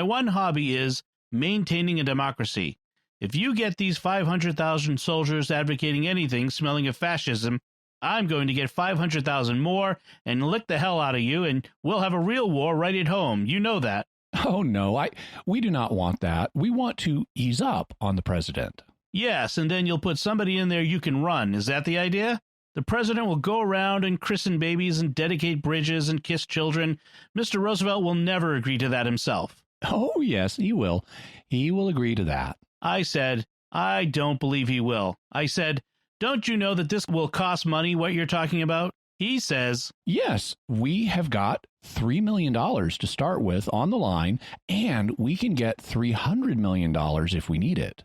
one hobby is maintaining a democracy. If you get these 500,000 soldiers advocating anything smelling of fascism, I'm going to get 500,000 more and lick the hell out of you, and we'll have a real war right at home. You know that. Oh, no, we do not want that. We want to ease up on the president. Yes, and then you'll put somebody in there you can run. Is that the idea? The president will go around and christen babies and dedicate bridges and kiss children. Mr. Roosevelt will never agree to that himself. Oh, yes, he will. He will agree to that. I said, I don't believe he will. I said, don't you know that this will cost money, what you're talking about? He says, yes, we have got $3 million to start with on the line, and we can get $300 million if we need it.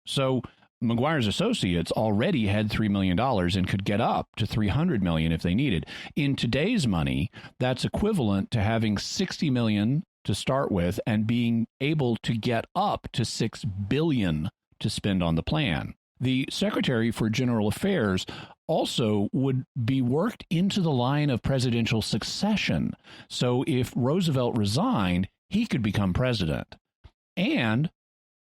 So Mcguire's associates already had $3 million and could get up to $300 million if they needed. In today's money, that's equivalent to having $60 million to start with and being able to get up to $6 billion to spend on the plan. The Secretary for General Affairs also would be worked into the line of presidential succession. So if Roosevelt resigned, he could become president. And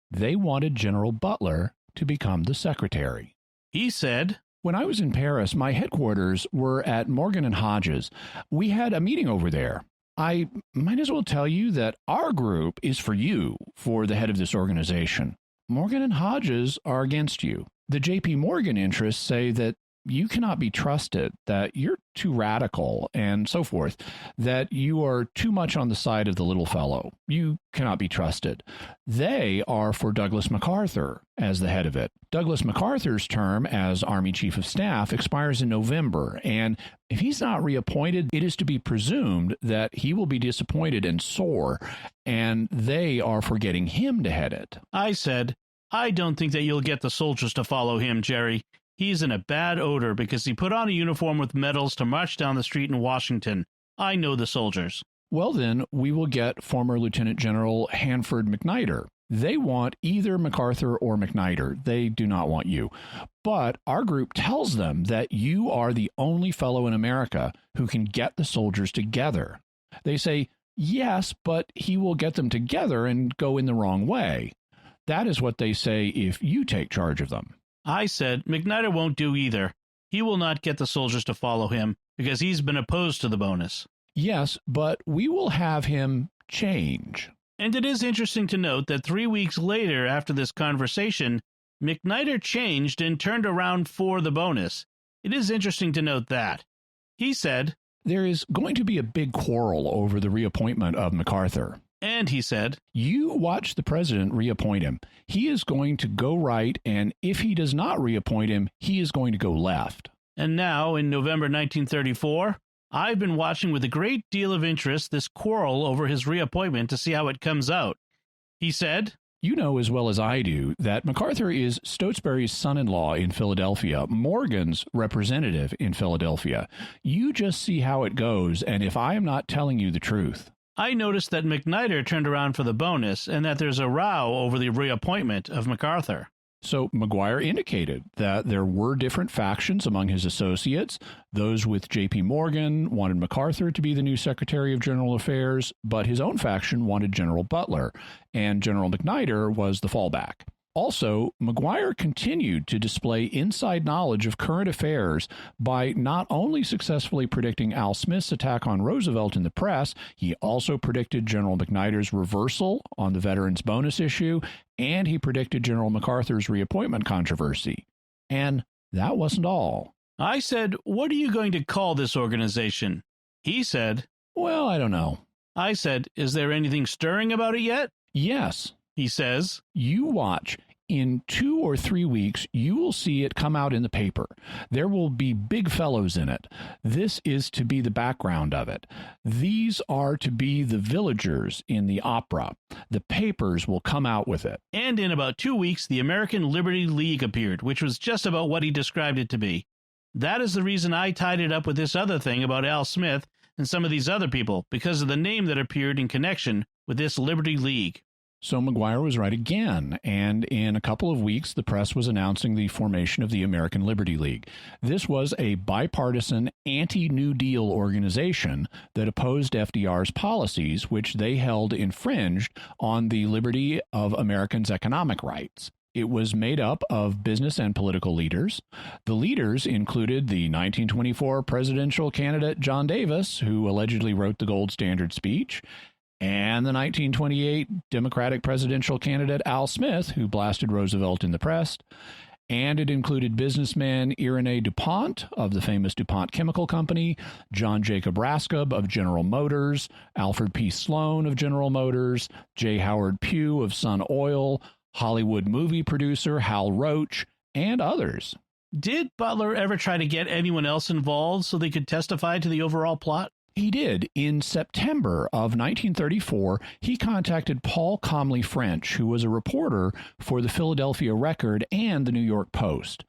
they wanted General Butler to become the secretary. He said, when I was in Paris, my headquarters were at Morgan & Hodges. We had a meeting over there. I might as well tell you that our group is for you, for the head of this organization. Morgan & Hodges are against you. The J.P. Morgan interests say that you cannot be trusted, that you're too radical, and so forth, that you are too much on the side of the little fellow. You cannot be trusted. They are for Douglas MacArthur as the head of it. Douglas MacArthur's term as Army Chief of Staff expires in November, and if he's not reappointed, it is to be presumed that he will be disappointed and sore, and they are for getting him to head it. I said, I don't think that you'll get the soldiers to follow him, Jerry. He's in a bad odor because he put on a uniform with medals to march down the street in Washington. I know the soldiers. Well, then, we will get former Lieutenant General Hanford McNider. They want either MacArthur or McNider. They do not want you. But our group tells them that you are the only fellow in America who can get the soldiers together. They say, yes, but he will get them together and go in the wrong way. That is what they say if you take charge of them. I said, McNider won't do either. He will not get the soldiers to follow him because he's been opposed to the bonus. Yes, but we will have him change. And it is interesting to note that 3 weeks later after this conversation, McNider changed and turned around for the bonus. It is interesting to note that. He said, "There is going to be a big quarrel over the reappointment of MacArthur." And he said, "You watch the president reappoint him. He is going to go right, and if he does not reappoint him, he is going to go left." And now, in November 1934, I've been watching with a great deal of interest this quarrel over his reappointment to see how it comes out. He said, "You know as well as I do that MacArthur is Stotesbury's son-in-law in Philadelphia, Morgan's representative in Philadelphia. You just see how it goes, and if I am not telling you the truth." I noticed that McNider turned around for the bonus and that there's a row over the reappointment of MacArthur. So Mcguire indicated that there were different factions among his associates. Those with J.P. Morgan wanted MacArthur to be the new Secretary of General Affairs, but his own faction wanted General Butler, and General McNider was the fallback. Also, Mcguire continued to display inside knowledge of current affairs by not only successfully predicting Al Smith's attack on Roosevelt in the press, he also predicted General McNider's reversal on the veterans bonus issue, and he predicted General MacArthur's reappointment controversy. And that wasn't all. I said, "What are you going to call this organization?" He said, "Well, I don't know." I said, "Is there anything stirring about it yet?" "Yes." He says, "You watch. In 2 or 3 weeks, you will see it come out in the paper. There will be big fellows in it. This is to be the background of it. These are to be the villagers in the opera. The papers will come out with it." And in about 2 weeks, the American Liberty League appeared, which was just about what he described it to be. That is the reason I tied it up with this other thing about Al Smith and some of these other people, because of the name that appeared in connection with this Liberty League. So Mcguire was right again, and in a couple of weeks, the press was announcing the formation of the American Liberty League. This was a bipartisan anti-New Deal organization that opposed FDR's policies, which they held infringed on the liberty of Americans' economic rights. It was made up of business and political leaders. The leaders included the 1924 presidential candidate John Davis, who allegedly wrote the Gold Standard speech, and the 1928 Democratic presidential candidate Al Smith, who blasted Roosevelt in the press. And it included businessmen Irénée DuPont of the famous DuPont Chemical Company, John Jacob Rascob of General Motors, Alfred P. Sloan of General Motors, J. Howard Pugh of Sun Oil, Hollywood movie producer Hal Roach, and others. Did Butler ever try to get anyone else involved so they could testify to the overall plot? He did. In September of 1934, he contacted Paul Comley French, who was a reporter for the Philadelphia Record and the New York Post.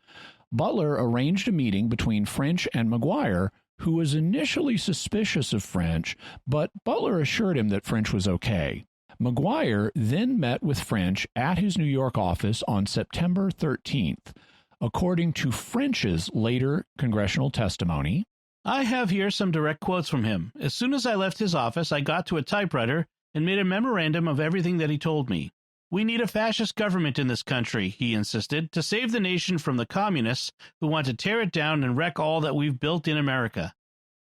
Butler arranged a meeting between French and Mcguire, who was initially suspicious of French, but Butler assured him that French was okay. Mcguire then met with French at his New York office on September 13th. According to French's later congressional testimony, I have here some direct quotes from him. As soon as I left his office, I got to a typewriter and made a memorandum of everything that he told me. "We need a fascist government in this country," he insisted, "to save the nation from the communists who want to tear it down and wreck all that we've built in America.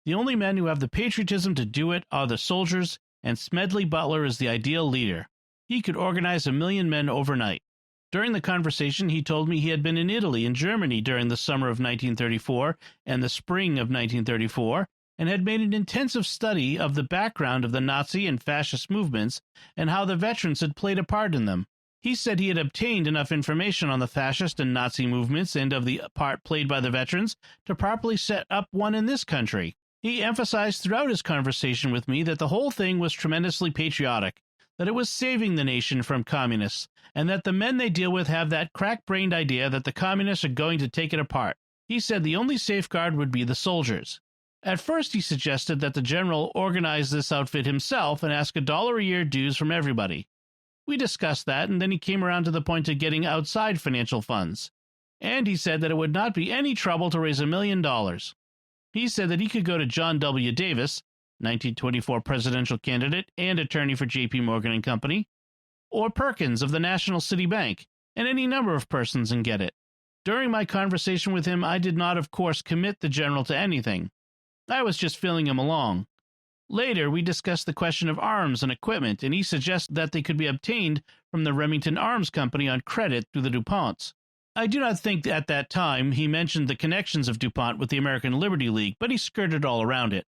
The only men who have the patriotism to do it are the soldiers, and Smedley Butler is the ideal leader. He could organize 1 million men overnight." During the conversation, he told me he had been in Italy and Germany during the summer of 1934 and the spring of 1934, and had made an intensive study of the background of the Nazi and fascist movements and how the veterans had played a part in them. He said he had obtained enough information on the fascist and Nazi movements and of the part played by the veterans to properly set up one in this country. He emphasized throughout his conversation with me that the whole thing was tremendously patriotic, that it was saving the nation from communists, and that the men they deal with have that crack-brained idea that the communists are going to take it apart. He said the only safeguard would be the soldiers. At first, he suggested that the general organize this outfit himself and ask $1 a year dues from everybody. We discussed that, and then he came around to the point of getting outside financial funds. And he said that it would not be any trouble to raise $1 million. He said that he could go to John W. Davis, 1924 presidential candidate and attorney for J.P. Morgan and Company, or Perkins of the National City Bank, and any number of persons and get it. During my conversation with him, I did not, of course, commit the general to anything. I was just feeling him along. Later, we discussed the question of arms and equipment, and he suggested that they could be obtained from the Remington Arms Company on credit through the DuPonts. I do not think at that time he mentioned the connections of DuPont with the American Liberty League, but he skirted all around it.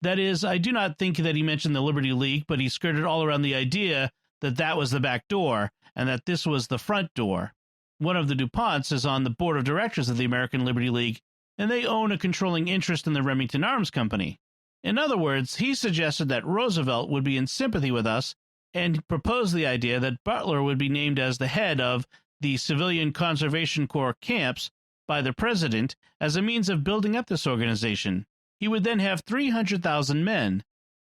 That is, I do not think that he mentioned the Liberty League, but he skirted all around the idea that that was the back door and that this was the front door. One of the DuPonts is on the board of directors of the American Liberty League, and they own a controlling interest in the Remington Arms Company. In other words, he suggested that Roosevelt would be in sympathy with us and proposed the idea that Butler would be named as the head of the Civilian Conservation Corps camps by the president as a means of building up this organization. He would then have 300,000 men.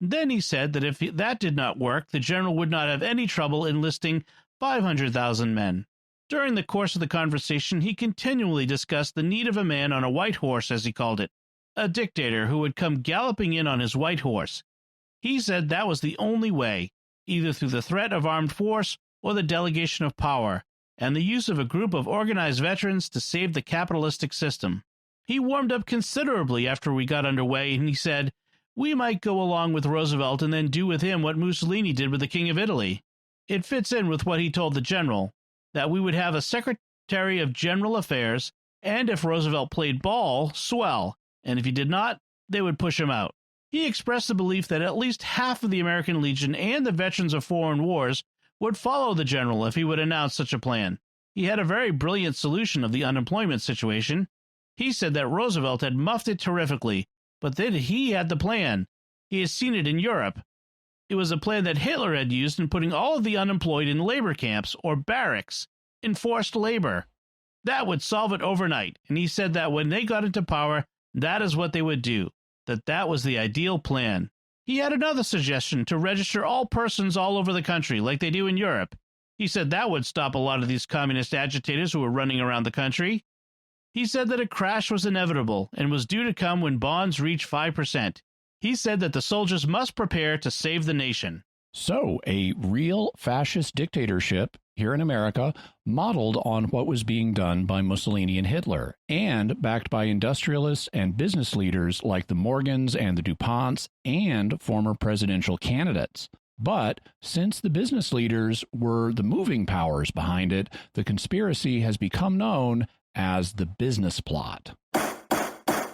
Then he said that if that did not work, the general would not have any trouble enlisting 500,000 men. During the course of the conversation, he continually discussed the need of a man on a white horse, as he called it, a dictator who would come galloping in on his white horse. He said that was the only way, either through the threat of armed force or the delegation of power, and the use of a group of organized veterans to save the capitalistic system. He warmed up considerably after we got underway, and he said, we might go along with Roosevelt and then do with him what Mussolini did with the King of Italy. It fits in with what he told the general, that we would have a Secretary of General Affairs, and if Roosevelt played ball, swell, and if he did not, they would push him out. He expressed the belief that at least half of the American Legion and the veterans of foreign wars would follow the general if he would announce such a plan. He had a very brilliant solution of the unemployment situation. He said that Roosevelt had muffed it terrifically, but that he had the plan. He has seen it in Europe. It was a plan that Hitler had used in putting all of the unemployed in labor camps or barracks, in forced labor. That would solve it overnight, and he said that when they got into power, that is what they would do, that was the ideal plan. He had another suggestion to register all persons all over the country, like they do in Europe. He said that would stop a lot of these communist agitators who were running around the country. He said that a crash was inevitable and was due to come when bonds reached 5%. He said that the soldiers must prepare to save the nation. So, a real fascist dictatorship here in America, modeled on what was being done by Mussolini and Hitler, and backed by industrialists and business leaders like the Morgans and the DuPonts and former presidential candidates. But since the business leaders were the moving powers behind it, the conspiracy has become known as the business plot.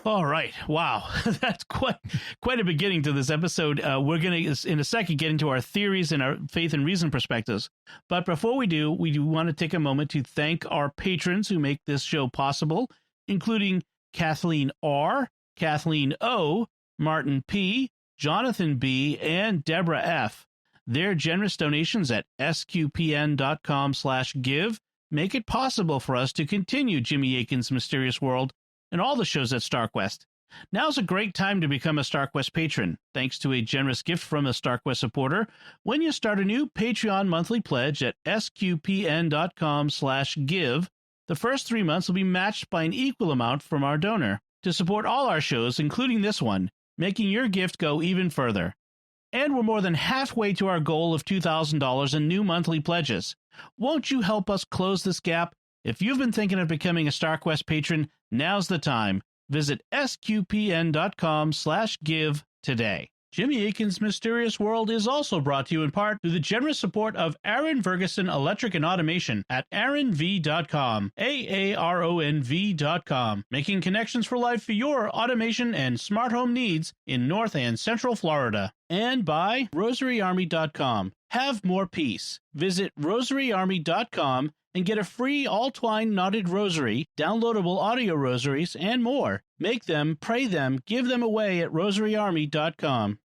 All right. Wow. That's quite a beginning to this episode. We're going to, in a second, get into our theories and our faith and reason perspectives. But before we do want to take a moment to thank our patrons who make this show possible, including Kathleen R., Kathleen O., Martin P., Jonathan B., and Deborah F. Their generous donations at sqpn.com/give make it possible for us to continue Jimmy Akin's Mysterious World and all the shows at StarQuest. Now's a great time to become a StarQuest patron, thanks to a generous gift from a StarQuest supporter when you start a new Patreon monthly pledge at sqpn.com/give. The first 3 months will be matched by an equal amount from our donor to support all our shows, including this one, making your gift go even further. And we're more than halfway to our goal of $2,000 in new monthly pledges. Won't you help us close this gap? If you've been thinking of becoming a StarQuest patron, now's the time. Visit sqpn.com/give today. Jimmy Akin's Mysterious World is also brought to you in part through the generous support of Aaron Ferguson Electric and Automation at aaronv.com, AARONV.com, making connections for life for your automation and smart home needs in North and Central Florida. And by rosaryarmy.com. Have more peace. Visit rosaryarmy.com and get a free all-twine knotted rosary, downloadable audio rosaries, and more. Make them, pray them, give them away at rosaryarmy.com.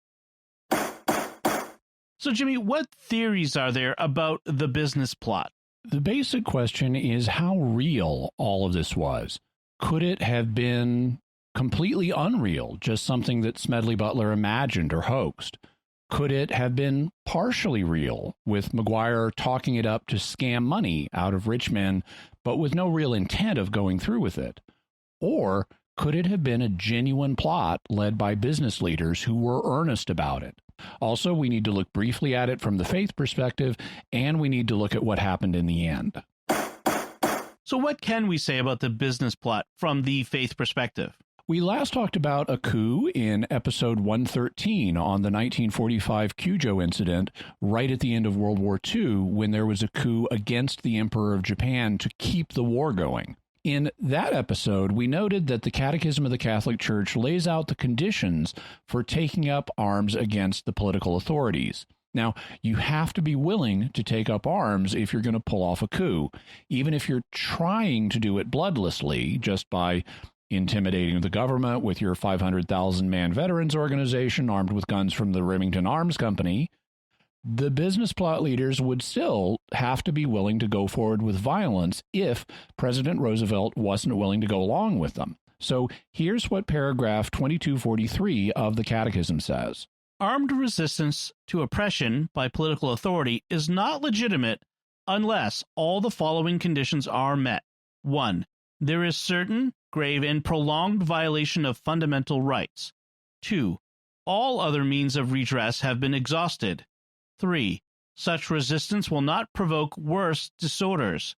So, Jimmy, what theories are there about the business plot? The basic question is how real all of this was. Could it have been completely unreal, just something that Smedley Butler imagined or hoaxed? Could it have been partially real, with Mcguire talking it up to scam money out of rich men, but with no real intent of going through with it? Or could it have been a genuine plot led by business leaders who were earnest about it? Also, we need to look briefly at it from the faith perspective, and we need to look at what happened in the end. So what can we say about the business plot from the faith perspective? We last talked about a coup in episode 113 on the 1945 Kyujo incident right at the end of World War II, when there was a coup against the Emperor of Japan to keep the war going. In that episode, we noted that the Catechism of the Catholic Church lays out the conditions for taking up arms against the political authorities. Now, you have to be willing to take up arms if you're going to pull off a coup, even if you're trying to do it bloodlessly, just by intimidating the government with your 500,000-man veterans organization armed with guns from the Remington Arms Company. The business plot leaders would still have to be willing to go forward with violence if President Roosevelt wasn't willing to go along with them. So here's what paragraph 2243 of the Catechism says. Armed resistance to oppression by political authority is not legitimate unless all the following conditions are met. 1. There is certain, grave, and prolonged violation of fundamental rights. 2. All other means of redress have been exhausted. 3. Such resistance will not provoke worse disorders.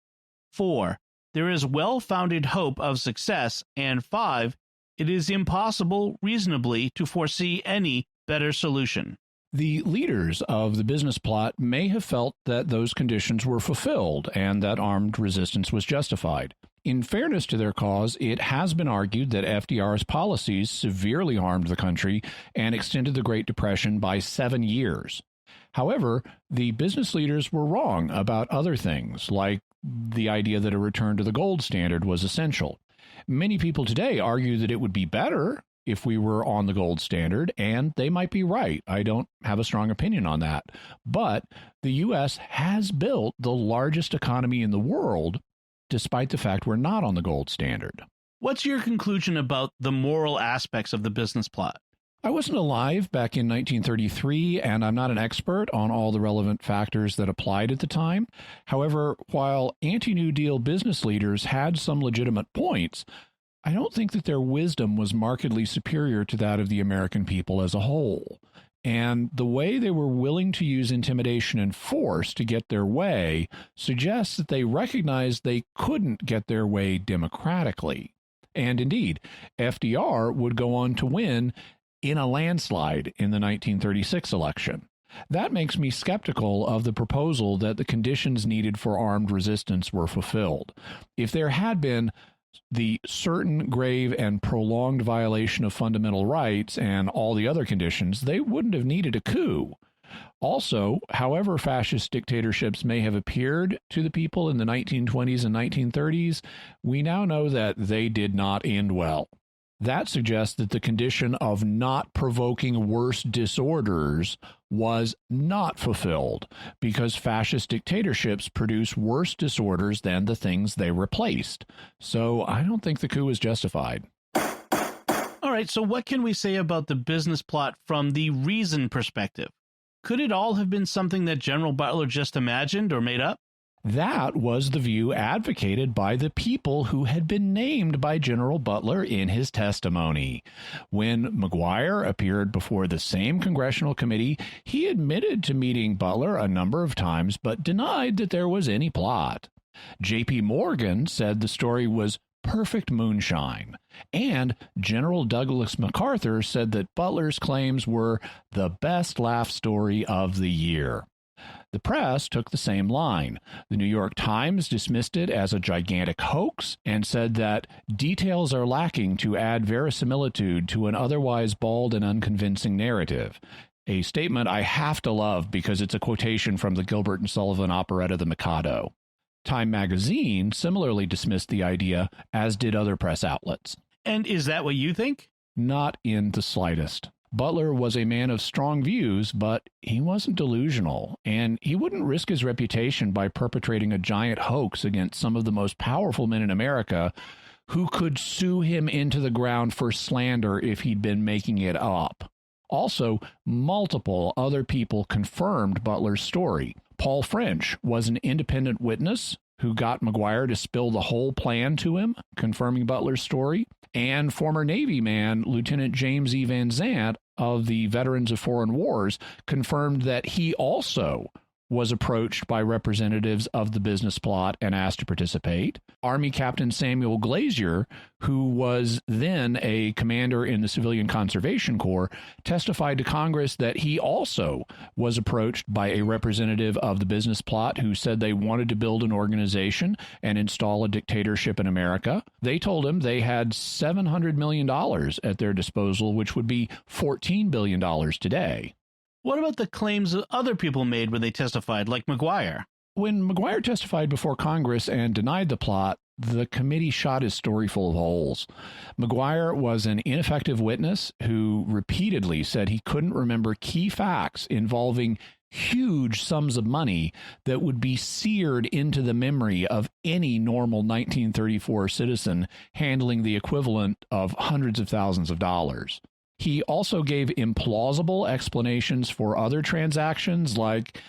4. There is well-founded hope of success. And 5. It is impossible reasonably to foresee any better solution. The leaders of the business plot may have felt that those conditions were fulfilled and that armed resistance was justified. In fairness to their cause, it has been argued that FDR's policies severely harmed the country and extended the Great Depression by 7 years. However, the business leaders were wrong about other things, like the idea that a return to the gold standard was essential. Many people today argue that it would be better if we were on the gold standard, and they might be right. I don't have a strong opinion on that. But the U.S. has built the largest economy in the world, despite the fact we're not on the gold standard. What's your conclusion about the moral aspects of the business plot? I wasn't alive back in 1933, and I'm not an expert on all the relevant factors that applied at the time. However, while anti-New Deal business leaders had some legitimate points, I don't think that their wisdom was markedly superior to that of the American people as a whole. And the way they were willing to use intimidation and force to get their way suggests that they recognized they couldn't get their way democratically. And indeed, FDR would go on to win in a landslide in the 1936 election. That makes me skeptical of the proposal that the conditions needed for armed resistance were fulfilled. If there had been the certain, grave, and prolonged violation of fundamental rights and all the other conditions, they wouldn't have needed a coup. Also, however fascist dictatorships may have appeared to the people in the 1920s and 1930s, we now know that they did not end well. That suggests that the condition of not provoking worse disorders was not fulfilled, because fascist dictatorships produce worse disorders than the things they replaced. So I don't think the coup was justified. All right, so what can we say about the business plot from the reason perspective? Could it all have been something that General Butler just imagined or made up? That was the view advocated by the people who had been named by General Butler in his testimony. When Mcguire appeared before the same congressional committee, he admitted to meeting Butler a number of times, but denied that there was any plot. J.P. Morgan said the story was perfect moonshine, and General Douglas MacArthur said that Butler's claims were the best laugh story of the year. The press took the same line. The New York Times dismissed it as a gigantic hoax and said that details are lacking to add verisimilitude to an otherwise bald and unconvincing narrative. A statement I have to love because it's a quotation from the Gilbert and Sullivan operetta The Mikado. Time magazine similarly dismissed the idea, as did other press outlets. And is that what you think? Not in the slightest. Butler was a man of strong views, but he wasn't delusional, and he wouldn't risk his reputation by perpetrating a giant hoax against some of the most powerful men in America who could sue him into the ground for slander if he'd been making it up. Also, multiple other people confirmed Butler's story. Paul French was an independent witness who got Mcguire to spill the whole plan to him, confirming Butler's story. And former Navy man Lieutenant James E. Van Zandt of the Veterans of Foreign Wars confirmed that he also was approached by representatives of the business plot and asked to participate. Army Captain Samuel Glazier, who was then a commander in the Civilian Conservation Corps, testified to Congress that he also was approached by a representative of the business plot who said they wanted to build an organization and install a dictatorship in America. They told him they had $700 million at their disposal, which would be $14 billion today. What about the claims that other people made when they testified, like Mcguire? When Mcguire testified before Congress and denied the plot, the committee shot his story full of holes. Mcguire was an ineffective witness who repeatedly said he couldn't remember key facts involving huge sums of money that would be seared into the memory of any normal 1934 citizen handling the equivalent of hundreds of thousands of dollars. He also gave implausible explanations for other transactions, like,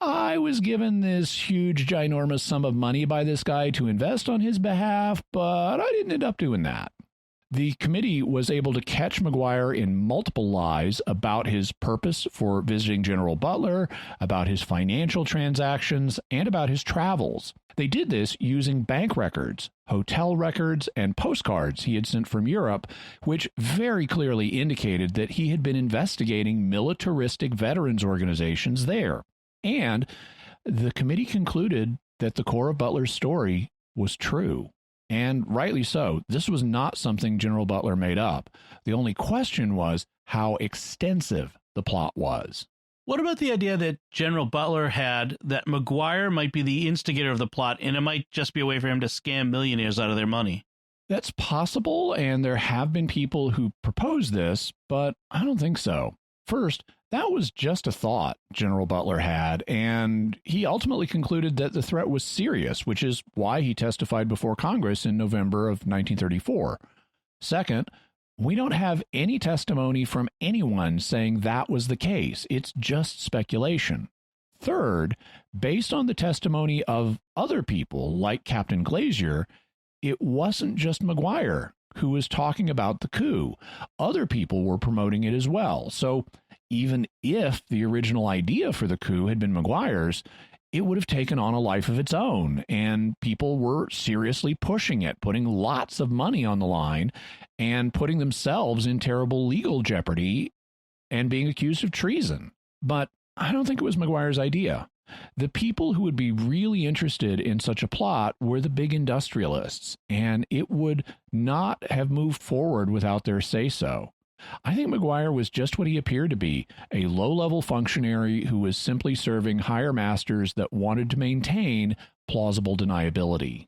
I was given this huge, ginormous sum of money by this guy to invest on his behalf, but I didn't end up doing that. The committee was able to catch Mcguire in multiple lies about his purpose for visiting General Butler, about his financial transactions, and about his travels. They did this using bank records, hotel records, and postcards he had sent from Europe, which very clearly indicated that he had been investigating militaristic veterans organizations there. And the committee concluded that the core of Butler's story was true. And rightly so. This was not something General Butler made up. The only question was how extensive the plot was. What about the idea that General Butler had that Mcguire might be the instigator of the plot and it might just be a way for him to scam millionaires out of their money? That's possible, and there have been people who proposed this, but I don't think so. First, that was just a thought General Butler had, and he ultimately concluded that the threat was serious, which is why he testified before Congress in November of 1934. Second, we don't have any testimony from anyone saying that was the case. It's just speculation. Third, based on the testimony of other people like Captain Glazier, it wasn't just Mcguire who was talking about the coup. Other people were promoting it as well. So even if the original idea for the coup had been Mcguire's, it would have taken on a life of its own, and people were seriously pushing it, putting lots of money on the line and putting themselves in terrible legal jeopardy and being accused of treason. But I don't think it was Mcguire's idea. The people who would be really interested in such a plot were the big industrialists, and it would not have moved forward without their say-so. I think Mcguire was just what he appeared to be, a low-level functionary who was simply serving higher masters that wanted to maintain plausible deniability.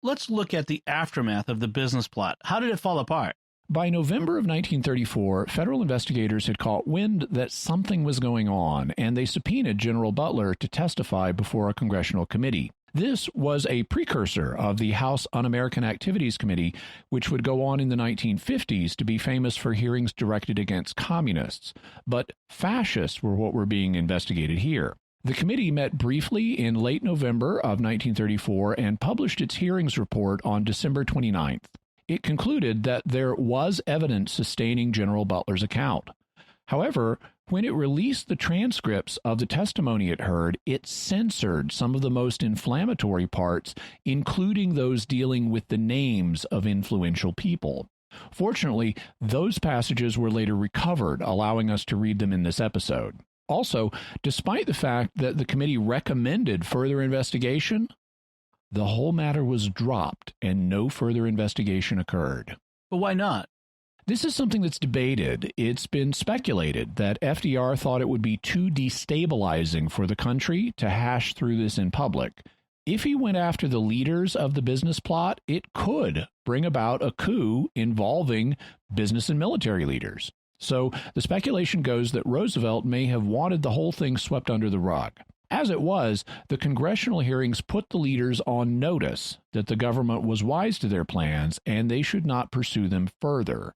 Let's look at the aftermath of the business plot. How did it fall apart? By November of 1934, federal investigators had caught wind that something was going on, and they subpoenaed General Butler to testify before a congressional committee. This was a precursor of the House Un-American Activities Committee, which would go on in the 1950s to be famous for hearings directed against communists. But fascists were what were being investigated here. The committee met briefly in late November of 1934 and published its hearings report on December 29th. It concluded that there was evidence sustaining General Butler's account. However, when it released the transcripts of the testimony it heard, it censored some of the most inflammatory parts, including those dealing with the names of influential people. Fortunately, those passages were later recovered, allowing us to read them in this episode. Also, despite the fact that the committee recommended further investigation, the whole matter was dropped and no further investigation occurred. But why not? This is something that's debated. It's been speculated that FDR thought it would be too destabilizing for the country to hash through this in public. If he went after the leaders of the business plot, it could bring about a coup involving business and military leaders. So the speculation goes that Roosevelt may have wanted the whole thing swept under the rug. As it was, the congressional hearings put the leaders on notice that the government was wise to their plans and they should not pursue them further.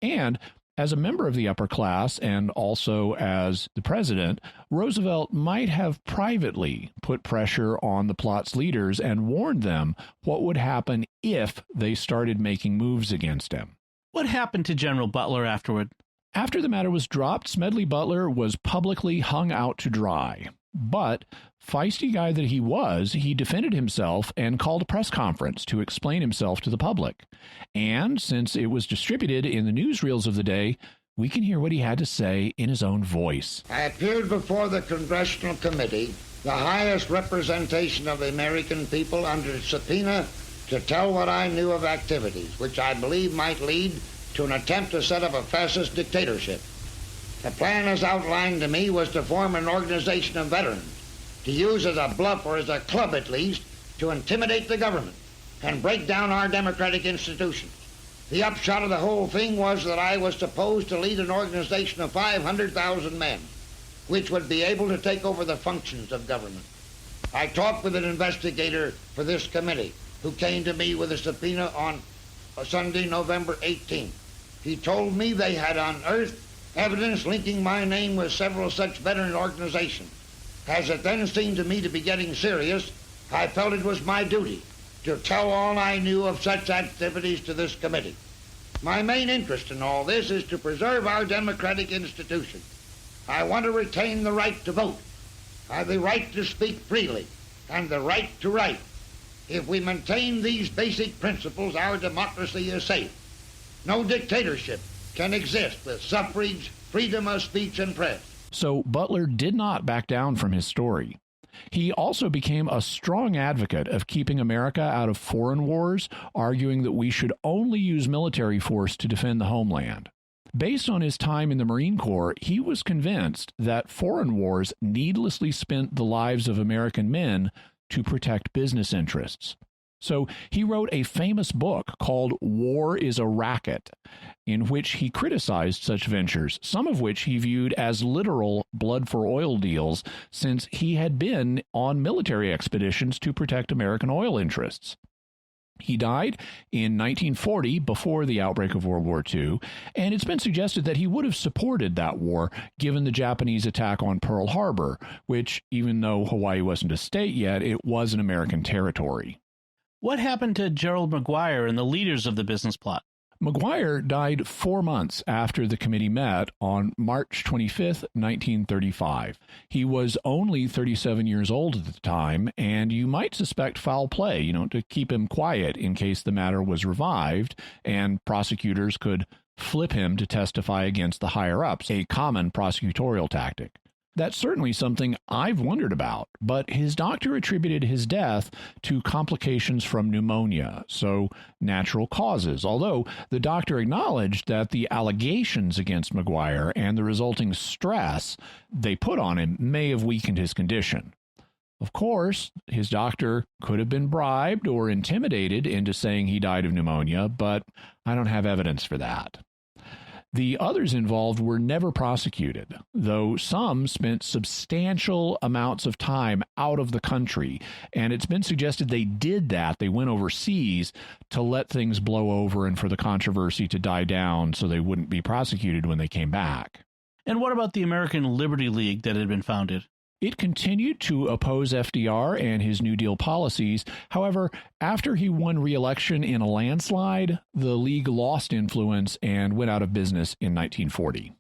And as a member of the upper class and also as the president, Roosevelt might have privately put pressure on the plot's leaders and warned them what would happen if they started making moves against him. What happened to General Butler afterward? After the matter was dropped, Smedley Butler was publicly hung out to dry. But, feisty guy that he was, he defended himself and called a press conference to explain himself to the public. And since it was distributed in the newsreels of the day, we can hear what he had to say in his own voice. I appeared before the Congressional Committee, the highest representation of the American people, under subpoena to tell what I knew of activities which I believe might lead to an attempt to set up a fascist dictatorship. The plan as outlined to me was to form an organization of veterans, to use as a bluff, or as a club at least, to intimidate the government and break down our democratic institutions. The upshot of the whole thing was that I was supposed to lead an organization of 500,000 men, which would be able to take over the functions of government. I talked with an investigator for this committee who came to me with a subpoena on Sunday, November 18th. He told me they had unearthed evidence linking my name with several such veteran organizations. As it then seemed to me to be getting serious, I felt it was my duty to tell all I knew of such activities to this committee. My main interest in all this is to preserve our democratic institutions. I want to retain the right to vote, the right to speak freely, and the right to write. If we maintain these basic principles, our democracy is safe. No dictatorship can exist with suffrage, freedom of speech, and press. So Butler did not back down from his story. He also became a strong advocate of keeping America out of foreign wars, arguing that we should only use military force to defend the homeland. Based on his time in the Marine Corps, he was convinced that foreign wars needlessly spent the lives of American men to protect business interests. So he wrote a famous book called War is a Racket, in which he criticized such ventures, some of which he viewed as literal blood for oil deals, since he had been on military expeditions to protect American oil interests. He died in 1940, before the outbreak of World War II, and it's been suggested that he would have supported that war given the Japanese attack on Pearl Harbor, which, even though Hawaii wasn't a state yet, it was an American territory. What happened to Gerald Mcguire and the leaders of the business plot? Mcguire died 4 months after the committee met on March 25th, 1935. He was only 37 years old at the time, and you might suspect foul play, to keep him quiet in case the matter was revived and prosecutors could flip him to testify against the higher-ups, a common prosecutorial tactic. That's certainly something I've wondered about, but his doctor attributed his death to complications from pneumonia, so natural causes, although the doctor acknowledged that the allegations against Mcguire and the resulting stress they put on him may have weakened his condition. Of course, his doctor could have been bribed or intimidated into saying he died of pneumonia, but I don't have evidence for that. The others involved were never prosecuted, though some spent substantial amounts of time out of the country, and it's been suggested they did that. They went overseas to let things blow over and for the controversy to die down so they wouldn't be prosecuted when they came back. And what about the American Liberty League that had been founded? It continued to oppose FDR and his New Deal policies. However, after he won re-election in a landslide, the League lost influence and went out of business in 1940.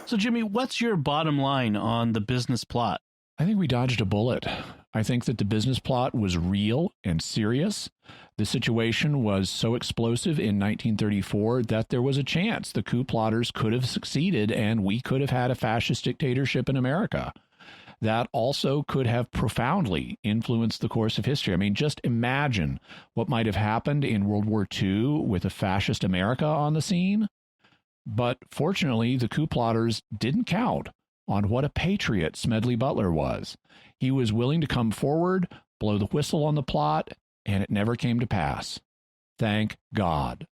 So, Jimmy, what's your bottom line on the business plot? I think we dodged a bullet. I think that the business plot was real and serious. The situation was so explosive in 1934 that there was a chance the coup plotters could have succeeded and we could have had a fascist dictatorship in America. That also could have profoundly influenced the course of history. I mean, just imagine what might have happened in World War II with a fascist America on the scene. But fortunately, the coup plotters didn't count on what a patriot Smedley Butler was. He was willing to come forward, blow the whistle on the plot, and it never came to pass. Thank God.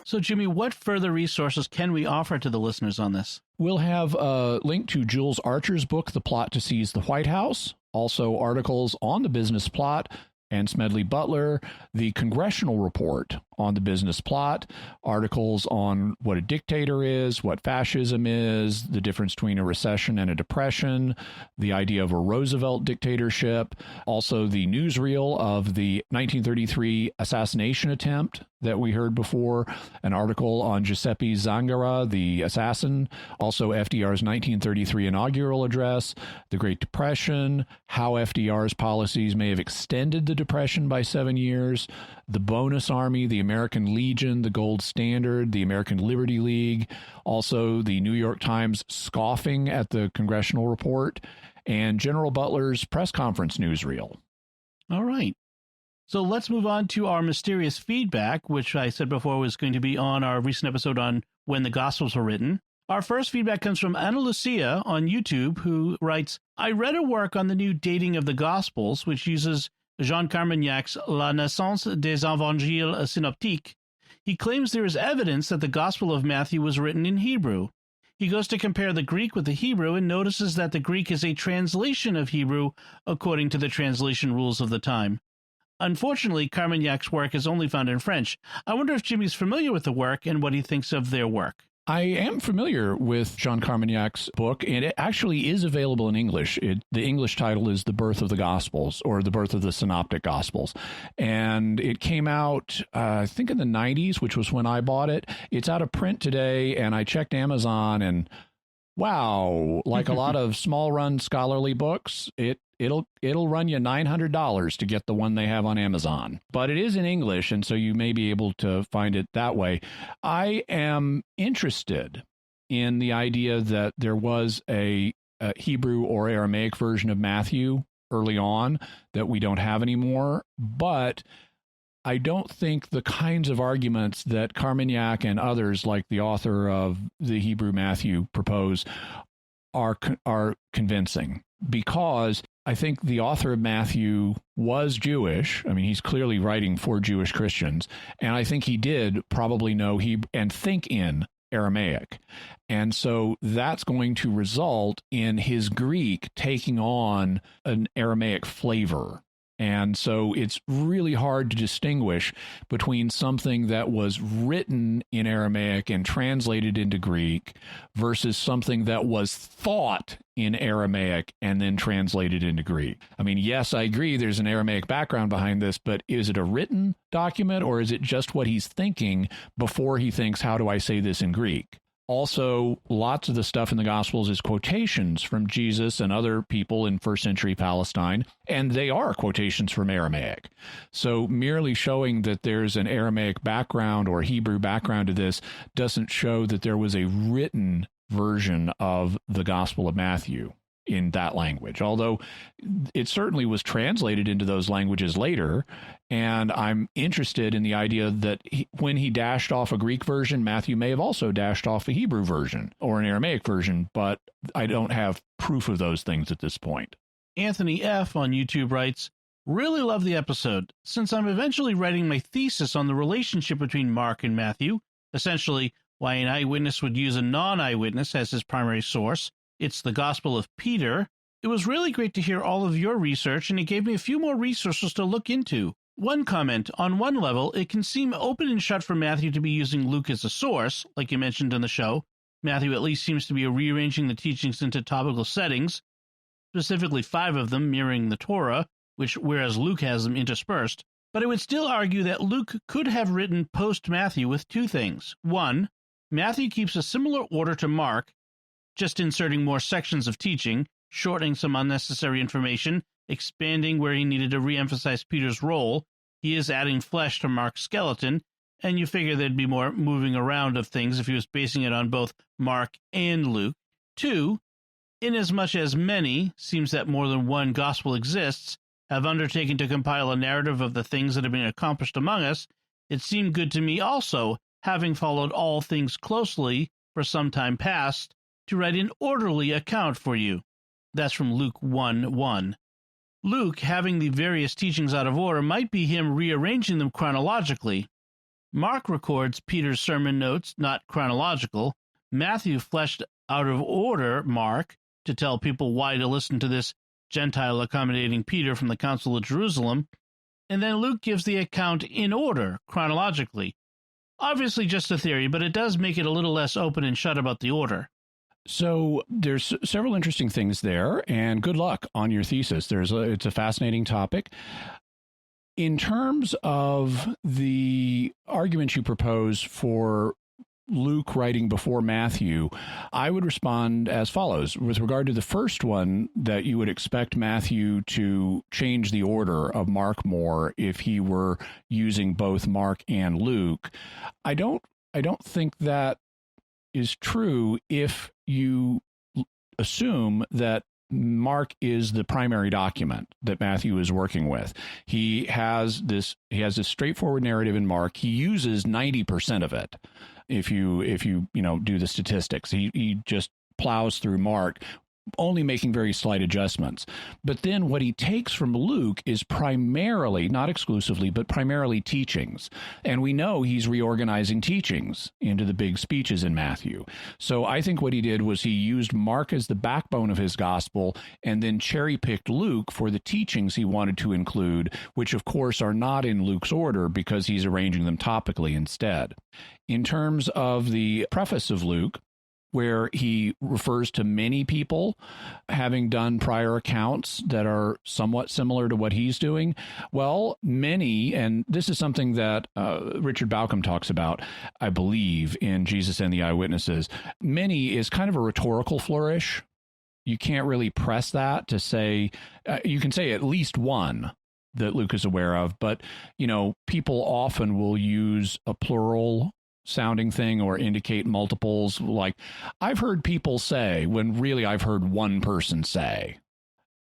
So, Jimmy, what further resources can we offer to the listeners on this? We'll have a link to Jules Archer's book, The Plot to Seize the White House, also articles on the business plot and Smedley Butler, the congressional report on the business plot, articles on what a dictator is, what fascism is, the difference between a recession and a depression, the idea of a Roosevelt dictatorship, also the newsreel of the 1933 assassination attempt that we heard before, an article on Giuseppe Zangara, the assassin, also FDR's 1933 inaugural address, the Great Depression, how FDR's policies may have extended the Depression by 7 years, the Bonus Army, the American Legion, the Gold Standard, the American Liberty League, also the New York Times scoffing at the congressional report, and General Butler's press conference newsreel. All right. So let's move on to our mysterious feedback, which I said before was going to be on our recent episode on when the Gospels were written. Our first feedback comes from Ana Lucia on YouTube, who writes, I read a work on the new dating of the Gospels, which uses Jean Carmagnac's La naissance des évangiles synoptiques. He claims there is evidence that the Gospel of Matthew was written in Hebrew. He goes to compare the Greek with the Hebrew and notices that the Greek is a translation of Hebrew according to the translation rules of the time. Unfortunately, Carmagnac's work is only found in French. I wonder if Jimmy's familiar with the work and what he thinks of their work. I am familiar with Jean Carmagnac's book, and it actually is available in English. The English title is The Birth of the Gospels, or The Birth of the Synoptic Gospels. And it came out, I think, in the 90s, which was when I bought it. It's out of print today, and I checked Amazon, and wow, like a lot of small-run scholarly books, it'll run you $900 to get the one they have on Amazon. But it is in English, and so you may be able to find it that way. I am interested in the idea that there was a Hebrew or Aramaic version of Matthew early on that we don't have anymore, but I don't think the kinds of arguments that Carmagnac and others, like the author of the Hebrew Matthew, propose are convincing, because I think the author of Matthew was Jewish. I mean, he's clearly writing for Jewish Christians, and I think he did probably know Hebrew and think in Aramaic. And so that's going to result in his Greek taking on an Aramaic flavor. And so it's really hard to distinguish between something that was written in Aramaic and translated into Greek versus something that was thought in Aramaic and then translated into Greek. I mean, yes, I agree there's an Aramaic background behind this, but is it a written document, or is it just what he's thinking before he thinks, how do I say this in Greek? Also, lots of the stuff in the Gospels is quotations from Jesus and other people in first century Palestine, and they are quotations from Aramaic. So merely showing that there's an Aramaic background or Hebrew background to this doesn't show that there was a written version of the Gospel of Matthew in that language, although it certainly was translated into those languages later. And I'm interested in the idea that when he dashed off a Greek version, Matthew may have also dashed off a Hebrew version or an Aramaic version, but I don't have proof of those things at this point. Anthony F. on YouTube writes, really love the episode. Since I'm eventually writing my thesis on the relationship between Mark and Matthew, essentially why an eyewitness would use a non-eyewitness as his primary source, it's the Gospel of Peter. It was really great to hear all of your research, and it gave me a few more resources to look into. One comment, on one level, it can seem open and shut for Matthew to be using Luke as a source, like you mentioned in the show. Matthew at least seems to be rearranging the teachings into topical settings, specifically 5 of them mirroring the Torah, whereas Luke has them interspersed. But I would still argue that Luke could have written post-Matthew with 2 things. 1, Matthew keeps a similar order to Mark, just inserting more sections of teaching, shortening some unnecessary information, expanding where he needed to re-emphasize Peter's role. He is adding flesh to Mark's skeleton, and you figure there'd be more moving around of things if he was basing it on both Mark and Luke. 2, inasmuch as many, seems that more than one gospel exists, have undertaken to compile a narrative of the things that have been accomplished among us, it seemed good to me also, having followed all things closely for some time past, to write an orderly account for you. That's from Luke 1:1. Luke, having the various teachings out of order, might be him rearranging them chronologically. Mark records Peter's sermon notes, not chronological. Matthew fleshed out of order Mark to tell people why to listen to this Gentile accommodating Peter from the Council of Jerusalem. and then Luke gives the account in order, chronologically. Obviously just a theory, but it does make it a little less open and shut about the order. So there's several interesting things there, and good luck on your thesis. It's a fascinating topic. In terms of the argument you propose for Luke writing before Matthew, I would respond as follows. With regard to the first one, that you would expect Matthew to change the order of Mark more if he were using both Mark and Luke. I don't think that is true if you assume that Mark is the primary document that Matthew is working with. He has this straightforward narrative in Mark. He uses 90% of it. If you do the statistics, he just plows through Mark, only making very slight adjustments. But then what he takes from Luke is primarily, not exclusively, but primarily teachings. And we know he's reorganizing teachings into the big speeches in Matthew. So I think what he did was he used Mark as the backbone of his gospel and then cherry-picked Luke for the teachings he wanted to include, which of course are not in Luke's order because he's arranging them topically instead. In terms of the preface of Luke, where he refers to many people having done prior accounts that are somewhat similar to what he's doing. Well, many, and this is something that Richard Bauckham talks about, I believe, in Jesus and the Eyewitnesses. Many is kind of a rhetorical flourish. You can't really press that to say, you can say at least one that Luke is aware of, but, people often will use a plural sounding thing or indicate multiples. Like I've heard people say when really I've heard one person say,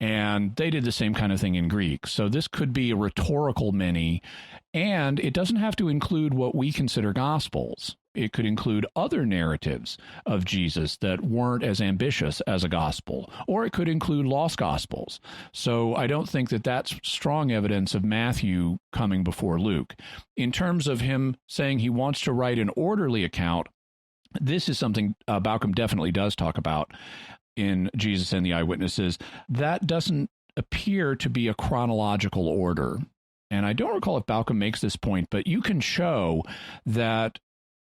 and they did the same kind of thing in Greek. So this could be a rhetorical many, and it doesn't have to include what we consider gospels. It could include other narratives of Jesus that weren't as ambitious as a gospel, or it could include lost gospels. So I don't think that that's strong evidence of Matthew coming before Luke. In terms of him saying he wants to write an orderly account, this is something Bauckham definitely does talk about in Jesus and the Eyewitnesses. That doesn't appear to be a chronological order. And I don't recall if Bauckham makes this point, but you can show that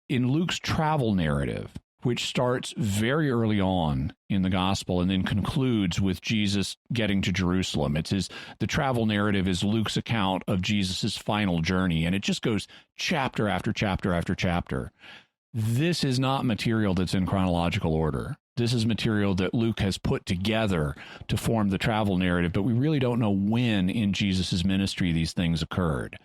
in Luke's travel narrative, which starts very early on in the gospel and then concludes with Jesus getting to Jerusalem. The travel narrative is Luke's account of Jesus's final journey, and it just goes chapter after chapter after chapter. This is not material that's in chronological order. This is material that Luke has put together to form the travel narrative, but we really don't know when in Jesus's ministry these things occurred.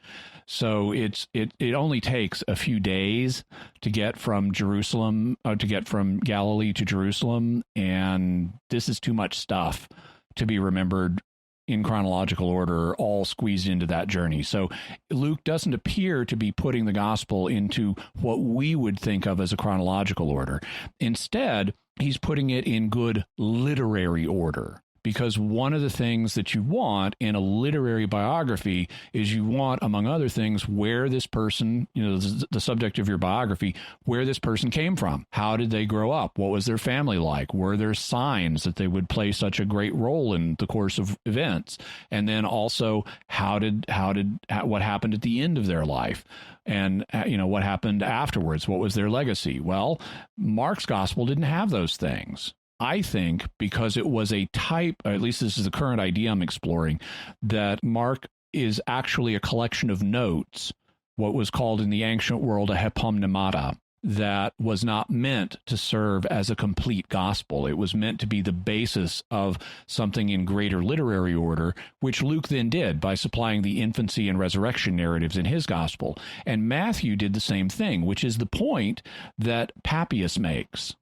So it only takes a few days to get from Galilee to Jerusalem, and this is too much stuff to be remembered in chronological order, all squeezed into that journey. So Luke doesn't appear to be putting the gospel into what we would think of as a chronological order. Instead, he's putting it in good literary order. Because one of the things that you want in a literary biography is you want, among other things, where this person, the subject of your biography, where this person came from. How did they grow up? What was their family like? Were there signs that they would play such a great role in the course of events? And then also, what happened at the end of their life? And, what happened afterwards? What was their legacy? Well, Mark's gospel didn't have those things. I think because it was a type, or at least this is the current idea I'm exploring, that Mark is actually a collection of notes, what was called in the ancient world a hepomnemata, that was not meant to serve as a complete gospel. It was meant to be the basis of something in greater literary order, which Luke then did by supplying the infancy and resurrection narratives in his gospel. And Matthew did the same thing, which is the point that Papias makes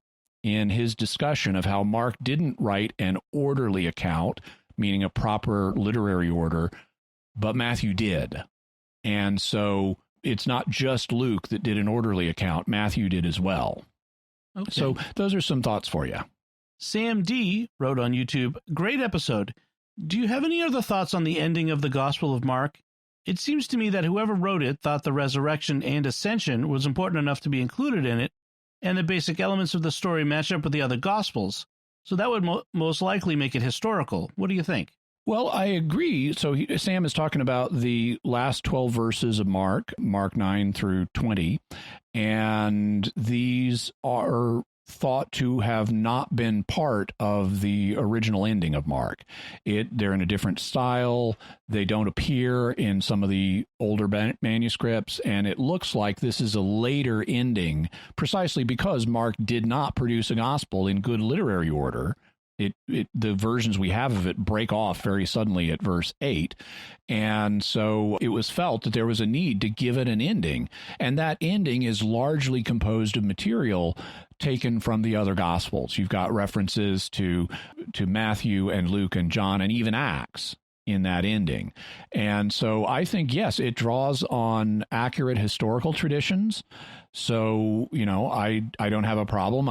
in his discussion of how Mark didn't write an orderly account, meaning a proper literary order, but Matthew did. And so it's not just Luke that did an orderly account. Matthew did as well. Okay. So those are some thoughts for you. Sam D. wrote on YouTube, great episode. Do you have any other thoughts on the ending of the Gospel of Mark? It seems to me that whoever wrote it thought the resurrection and ascension was important enough to be included in it, and the basic elements of the story match up with the other Gospels. So that would most likely make it historical. What do you think? Well, I agree. So Sam is talking about the last 12 verses of Mark 9 through 20, and these are thought to have not been part of the original ending of Mark. They're in a different style. They don't appear in some of the older manuscripts, and it looks like this is a later ending precisely because Mark did not produce a gospel in good literary order. The versions we have of it break off very suddenly at verse 8. And so it was felt that there was a need to give it an ending. And that ending is largely composed of material taken from the other Gospels. You've got references to Matthew and Luke and John and even Acts in that ending. And so I think, yes, it draws on accurate historical traditions. So, I don't have a problem.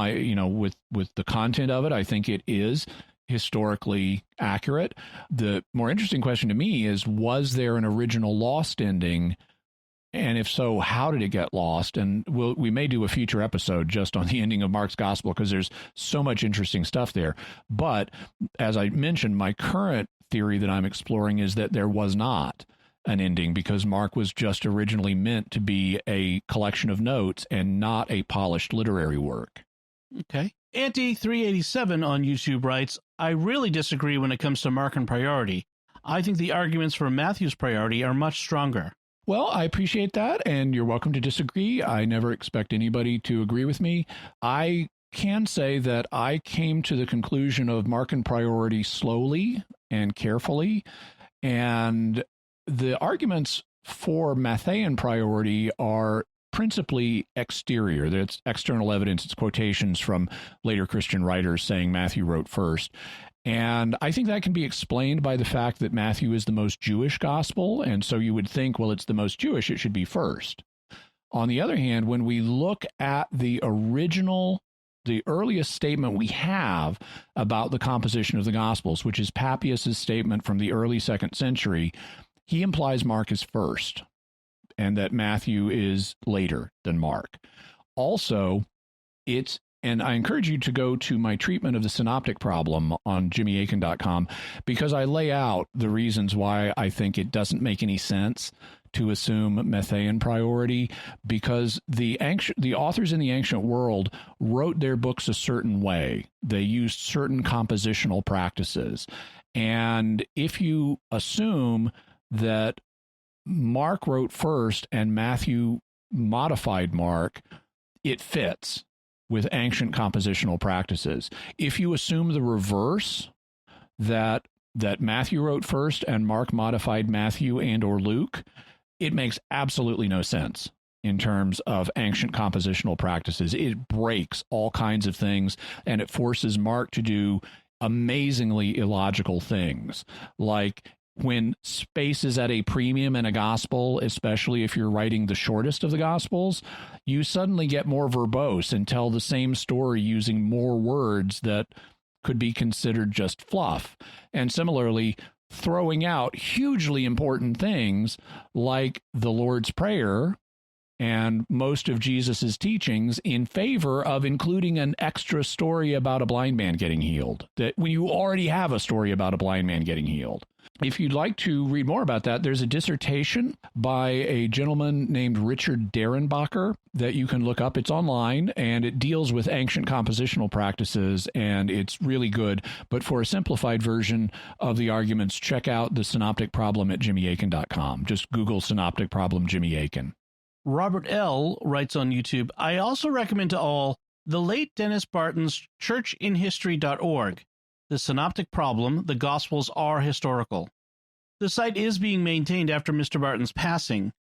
With the content of it, I think it is historically accurate. The more interesting question to me is, was there an original lost ending? And if so, how did it get lost? And we may do a future episode just on the ending of Mark's gospel because there's so much interesting stuff there. But as I mentioned, my current theory that I'm exploring is that there was not an ending because Mark was just originally meant to be a collection of notes and not a polished literary work. Okay. Anti387 on YouTube writes, I really disagree when it comes to Markan priority. I think the arguments for Matthew's priority are much stronger. Well, I appreciate that, and you're welcome to disagree. I never expect anybody to agree with me. I can say that I came to the conclusion of Markan priority slowly and carefully, and the arguments for Matthean priority are principally exterior. That's external evidence. It's quotations from later Christian writers saying Matthew wrote first. And I think that can be explained by the fact that Matthew is the most Jewish gospel. And so you would think, well, it's the most Jewish, it should be first. On the other hand, when we look at the earliest statement we have about the composition of the Gospels, which is Papias's statement from the early 2nd century, he implies Mark is first and that Matthew is later than Mark. Also, and I encourage you to go to my treatment of the synoptic problem on jimmyakin.com because I lay out the reasons why I think it doesn't make any sense to assume Matthean priority, because the authors in the ancient world wrote their books a certain way. They used certain compositional practices. And if you assume that Mark wrote first and Matthew modified Mark, it fits with ancient compositional practices. If you assume the reverse, that Matthew wrote first and Mark modified Matthew and or Luke, it makes absolutely no sense in terms of ancient compositional practices. It breaks all kinds of things, and it forces Mark to do amazingly illogical things, like when space is at a premium in a gospel, especially if you're writing the shortest of the gospels, you suddenly get more verbose and tell the same story using more words that could be considered just fluff. And similarly, throwing out hugely important things like the Lord's Prayer and most of Jesus's teachings in favor of including an extra story about a blind man getting healed, that when you already have a story about a blind man getting healed. If you'd like to read more about that, there's a dissertation by a gentleman named Richard Derenbacher that you can look up. It's online, and it deals with ancient compositional practices, and it's really good. But for a simplified version of the arguments, check out the synoptic problem at jimmyakin.com. Just Google synoptic problem Jimmy Akin. Robert L. writes on YouTube, I also recommend to all the late Dennis Barton's churchinhistory.org. The Synoptic Problem, the Gospels are historical. The site is being maintained after Mr. Barton's passing.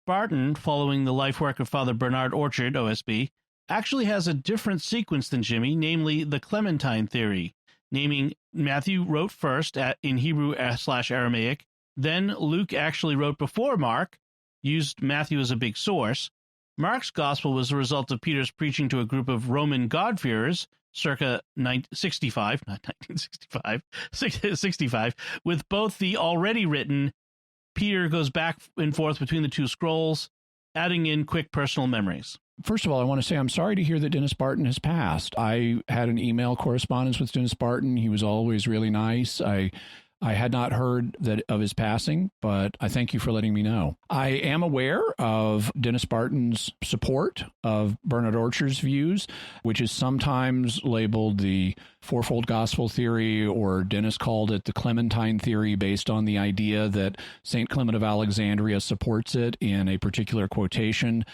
Barton, following the life work of Father Bernard Orchard, OSB, actually has a different sequence than Jimmy, namely the Clementine theory, naming Matthew wrote first in Hebrew/Aramaic, then Luke actually wrote before Mark, used Matthew as a big source. Mark's gospel was the result of Peter's preaching to a group of Roman God-fearers, circa 65, not 1965, 65, with both the already written Peter goes back and forth between the two scrolls, adding in quick personal memories. First of all, I want to say I'm sorry to hear that Dennis Barton has passed. I had an email correspondence with Dennis Barton. He was always really nice. I I had not heard of his passing, but I thank you for letting me know. I am aware of Dennis Barton's support of Bernard Orchard's views, which is sometimes labeled the fourfold gospel theory, or Dennis called it the Clementine theory, based on the idea that St. Clement of Alexandria supports it in a particular quotation.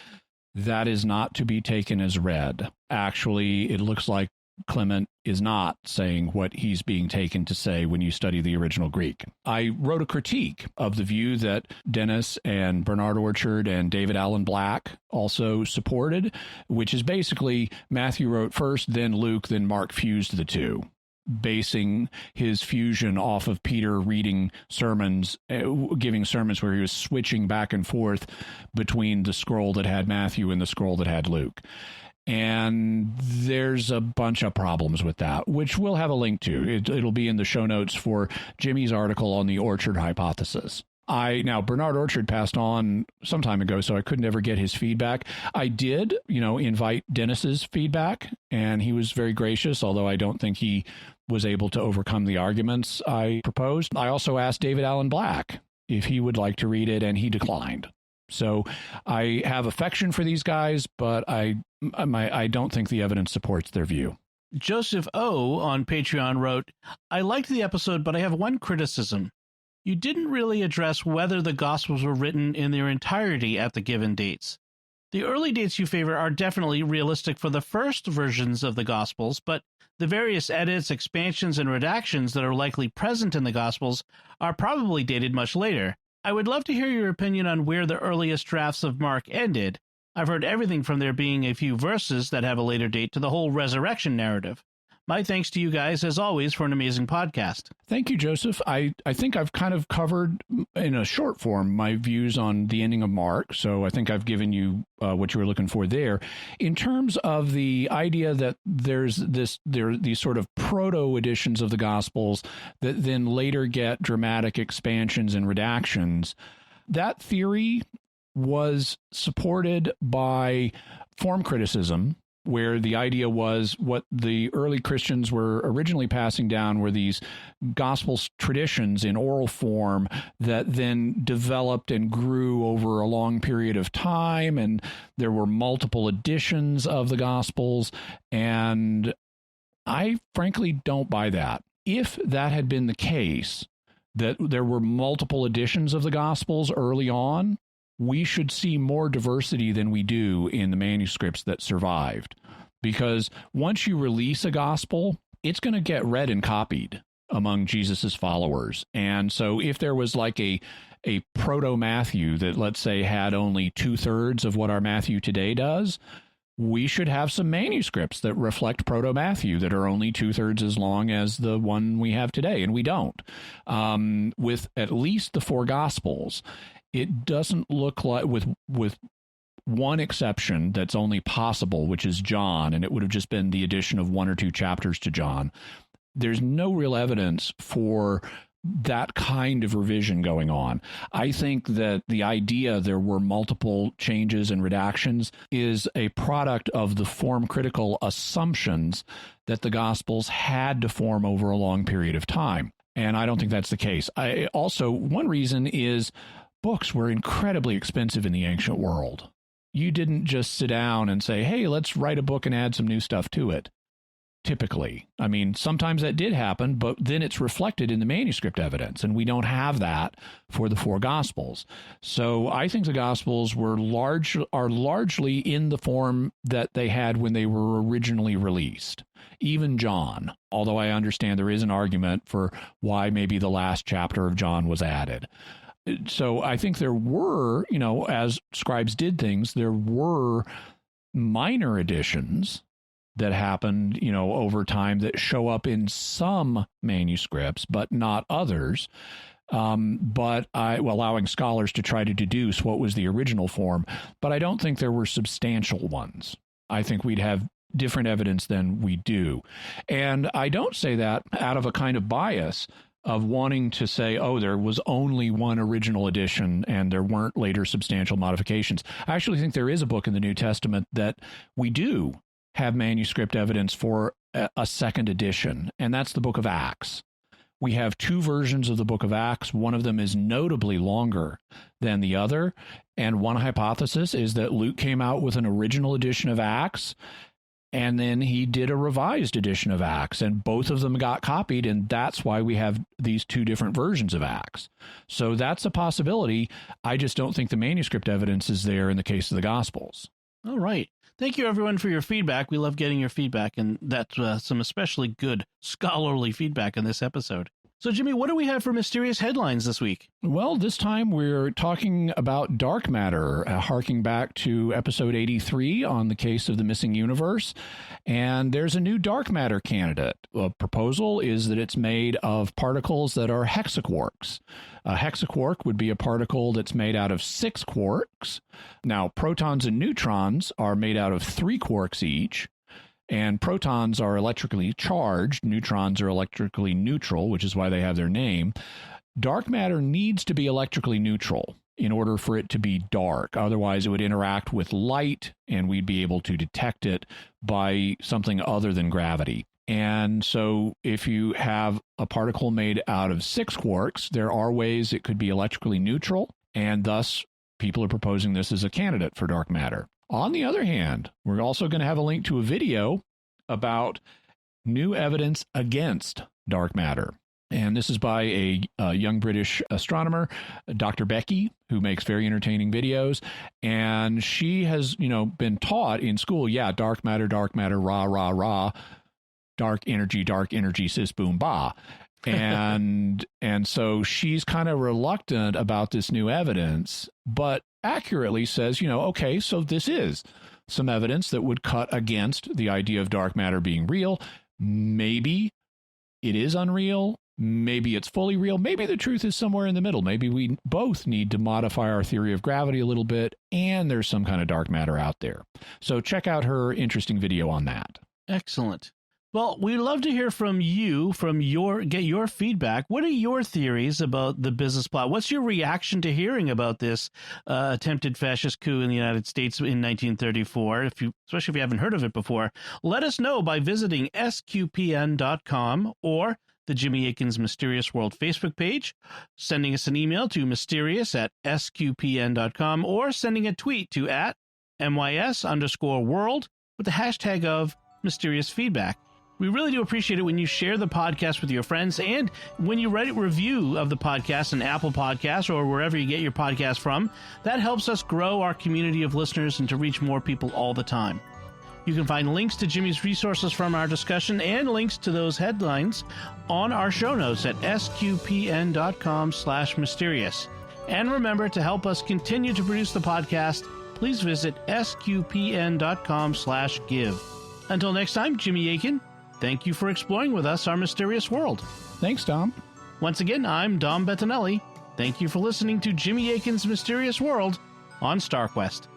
That is not to be taken as read. Actually, it looks like Clement is not saying what he's being taken to say when you study the original Greek. I wrote a critique of the view that Dennis and Bernard Orchard and David Allen Black also supported, which is basically Matthew wrote first, then Luke, then Mark fused the two, basing his fusion off of Peter reading sermons, giving sermons where he was switching back and forth between the scroll that had Matthew and the scroll that had Luke. And there's a bunch of problems with that, which we'll have a link to. It'll be in the show notes for Jimmy's article on the Orchard hypothesis. Now, Bernard Orchard passed on some time ago, so I could never get his feedback. I did, invite Dennis's feedback, and he was very gracious, although I don't think he was able to overcome the arguments I proposed. I also asked David Allen Black if he would like to read it, and he declined. So I have affection for these guys, but I don't think the evidence supports their view. Joseph O. on Patreon wrote, I liked the episode, but I have one criticism. You didn't really address whether the Gospels were written in their entirety at the given dates. The early dates you favor are definitely realistic for the first versions of the Gospels, but the various edits, expansions, and redactions that are likely present in the Gospels are probably dated much later. I would love to hear your opinion on where the earliest drafts of Mark ended. I've heard everything from there being a few verses that have a later date to the whole resurrection narrative. My thanks to you guys, as always, for an amazing podcast. Thank you, Joseph. I think I've kind of covered in a short form my views on the ending of Mark, so I think I've given you what you were looking for there. In terms of the idea that there are these sort of proto-editions of the Gospels that then later get dramatic expansions and redactions, that theory was supported by form criticism, where the idea was what the early Christians were originally passing down were these gospel traditions in oral form that then developed and grew over a long period of time, and there were multiple editions of the Gospels, and I frankly don't buy that. If that had been the case, that there were multiple editions of the Gospels early on, we should see more diversity than we do in the manuscripts that survived. Because once you release a gospel, it's going to get read and copied among Jesus's followers. And so if there was like a proto-Matthew that, let's say, had only 2/3 of what our Matthew today does, we should have some manuscripts that reflect proto-Matthew that are only 2/3 as long as the one we have today, and we don't. With at least the 4 Gospels, it doesn't look like, with one exception that's only possible, which is John, and it would have just been the addition of 1 or 2 chapters to John. There's no real evidence for that kind of revision going on. I think that the idea there were multiple changes and redactions is a product of the form critical assumptions that the Gospels had to form over a long period of time. And I don't think that's the case. One reason is books were incredibly expensive in the ancient world. You didn't just sit down and say, hey, let's write a book and add some new stuff to it. Typically. I mean, sometimes that did happen, but then it's reflected in the manuscript evidence, and we don't have that for the 4 Gospels. So I think the Gospels are largely in the form that they had when they were originally released. Even John, although I understand there is an argument for why maybe the last chapter of John was added. So I think there were, as scribes did things, there were minor additions that happened, over time that show up in some manuscripts, but not others. Allowing scholars to try to deduce what was the original form. But I don't think there were substantial ones. I think we'd have different evidence than we do. And I don't say that out of a kind of bias of wanting to say, oh, there was only one original edition and there weren't later substantial modifications. I actually think there is a book in the New Testament that we do have manuscript evidence for a second edition, and that's the book of Acts, We have two versions of the Book of Acts. One of them is notably longer than the other. And one hypothesis is that Luke came out with an original edition of Acts, and then he did a revised edition of Acts, and both of them got copied, and that's why we have these two different versions of Acts. So that's a possibility. I just don't think the manuscript evidence is there in the case of the Gospels. All right. Thank you, everyone, for your feedback. We love getting your feedback, and that's some especially good scholarly feedback in this episode. So, Jimmy, what do we have for mysterious headlines this week? Well, this time we're talking about dark matter, harking back to episode 83 on the case of the missing universe. And there's a new dark matter candidate. The proposal is that it's made of particles that are hexaquarks. A hexaquark would be a particle that's made out of 6 quarks. Now, protons and neutrons are made out of 3 quarks each. And protons are electrically charged. Neutrons are electrically neutral, which is why they have their name. Dark matter needs to be electrically neutral in order for it to be dark. Otherwise, it would interact with light, and we'd be able to detect it by something other than gravity. And so if you have a particle made out of 6 quarks, there are ways it could be electrically neutral, and thus people are proposing this as a candidate for dark matter. On the other hand, we're also going to have a link to a video about new evidence against dark matter. And this is by a young British astronomer, Dr. Becky, who makes very entertaining videos. And she has, been taught in school, dark matter, rah, rah, rah, dark energy, sis, boom, bah. And so she's kind of reluctant about this new evidence, but accurately says, okay, so this is some evidence that would cut against the idea of dark matter being real. Maybe it is unreal. Maybe it's fully real. Maybe the truth is somewhere in the middle. Maybe we both need to modify our theory of gravity a little bit, and there's some kind of dark matter out there. So check out her interesting video on that. Excellent. Well, we'd love to hear from you, get your feedback. What are your theories about the business plot? What's your reaction to hearing about this attempted fascist coup in the United States in 1934? Especially if you haven't heard of it before, let us know by visiting sqpn.com or the Jimmy Akin's Mysterious World Facebook page, sending us an email to mysterious@sqpn.com, or sending a tweet to @MYS_world with the hashtag of mysterious feedback. We really do appreciate it when you share the podcast with your friends, and when you write a review of the podcast in Apple Podcasts or wherever you get your podcast from. That helps us grow our community of listeners and to reach more people all the time. You can find links to Jimmy's resources from our discussion and links to those headlines on our show notes at sqpn.com/mysterious. And remember, to help us continue to produce the podcast, please visit sqpn.com/give. Until next time, Jimmy Akin, thank you for exploring with us our mysterious world. Thanks, Dom. Once again, I'm Dom Bettinelli. Thank you for listening to Jimmy Akin's Mysterious World on StarQuest.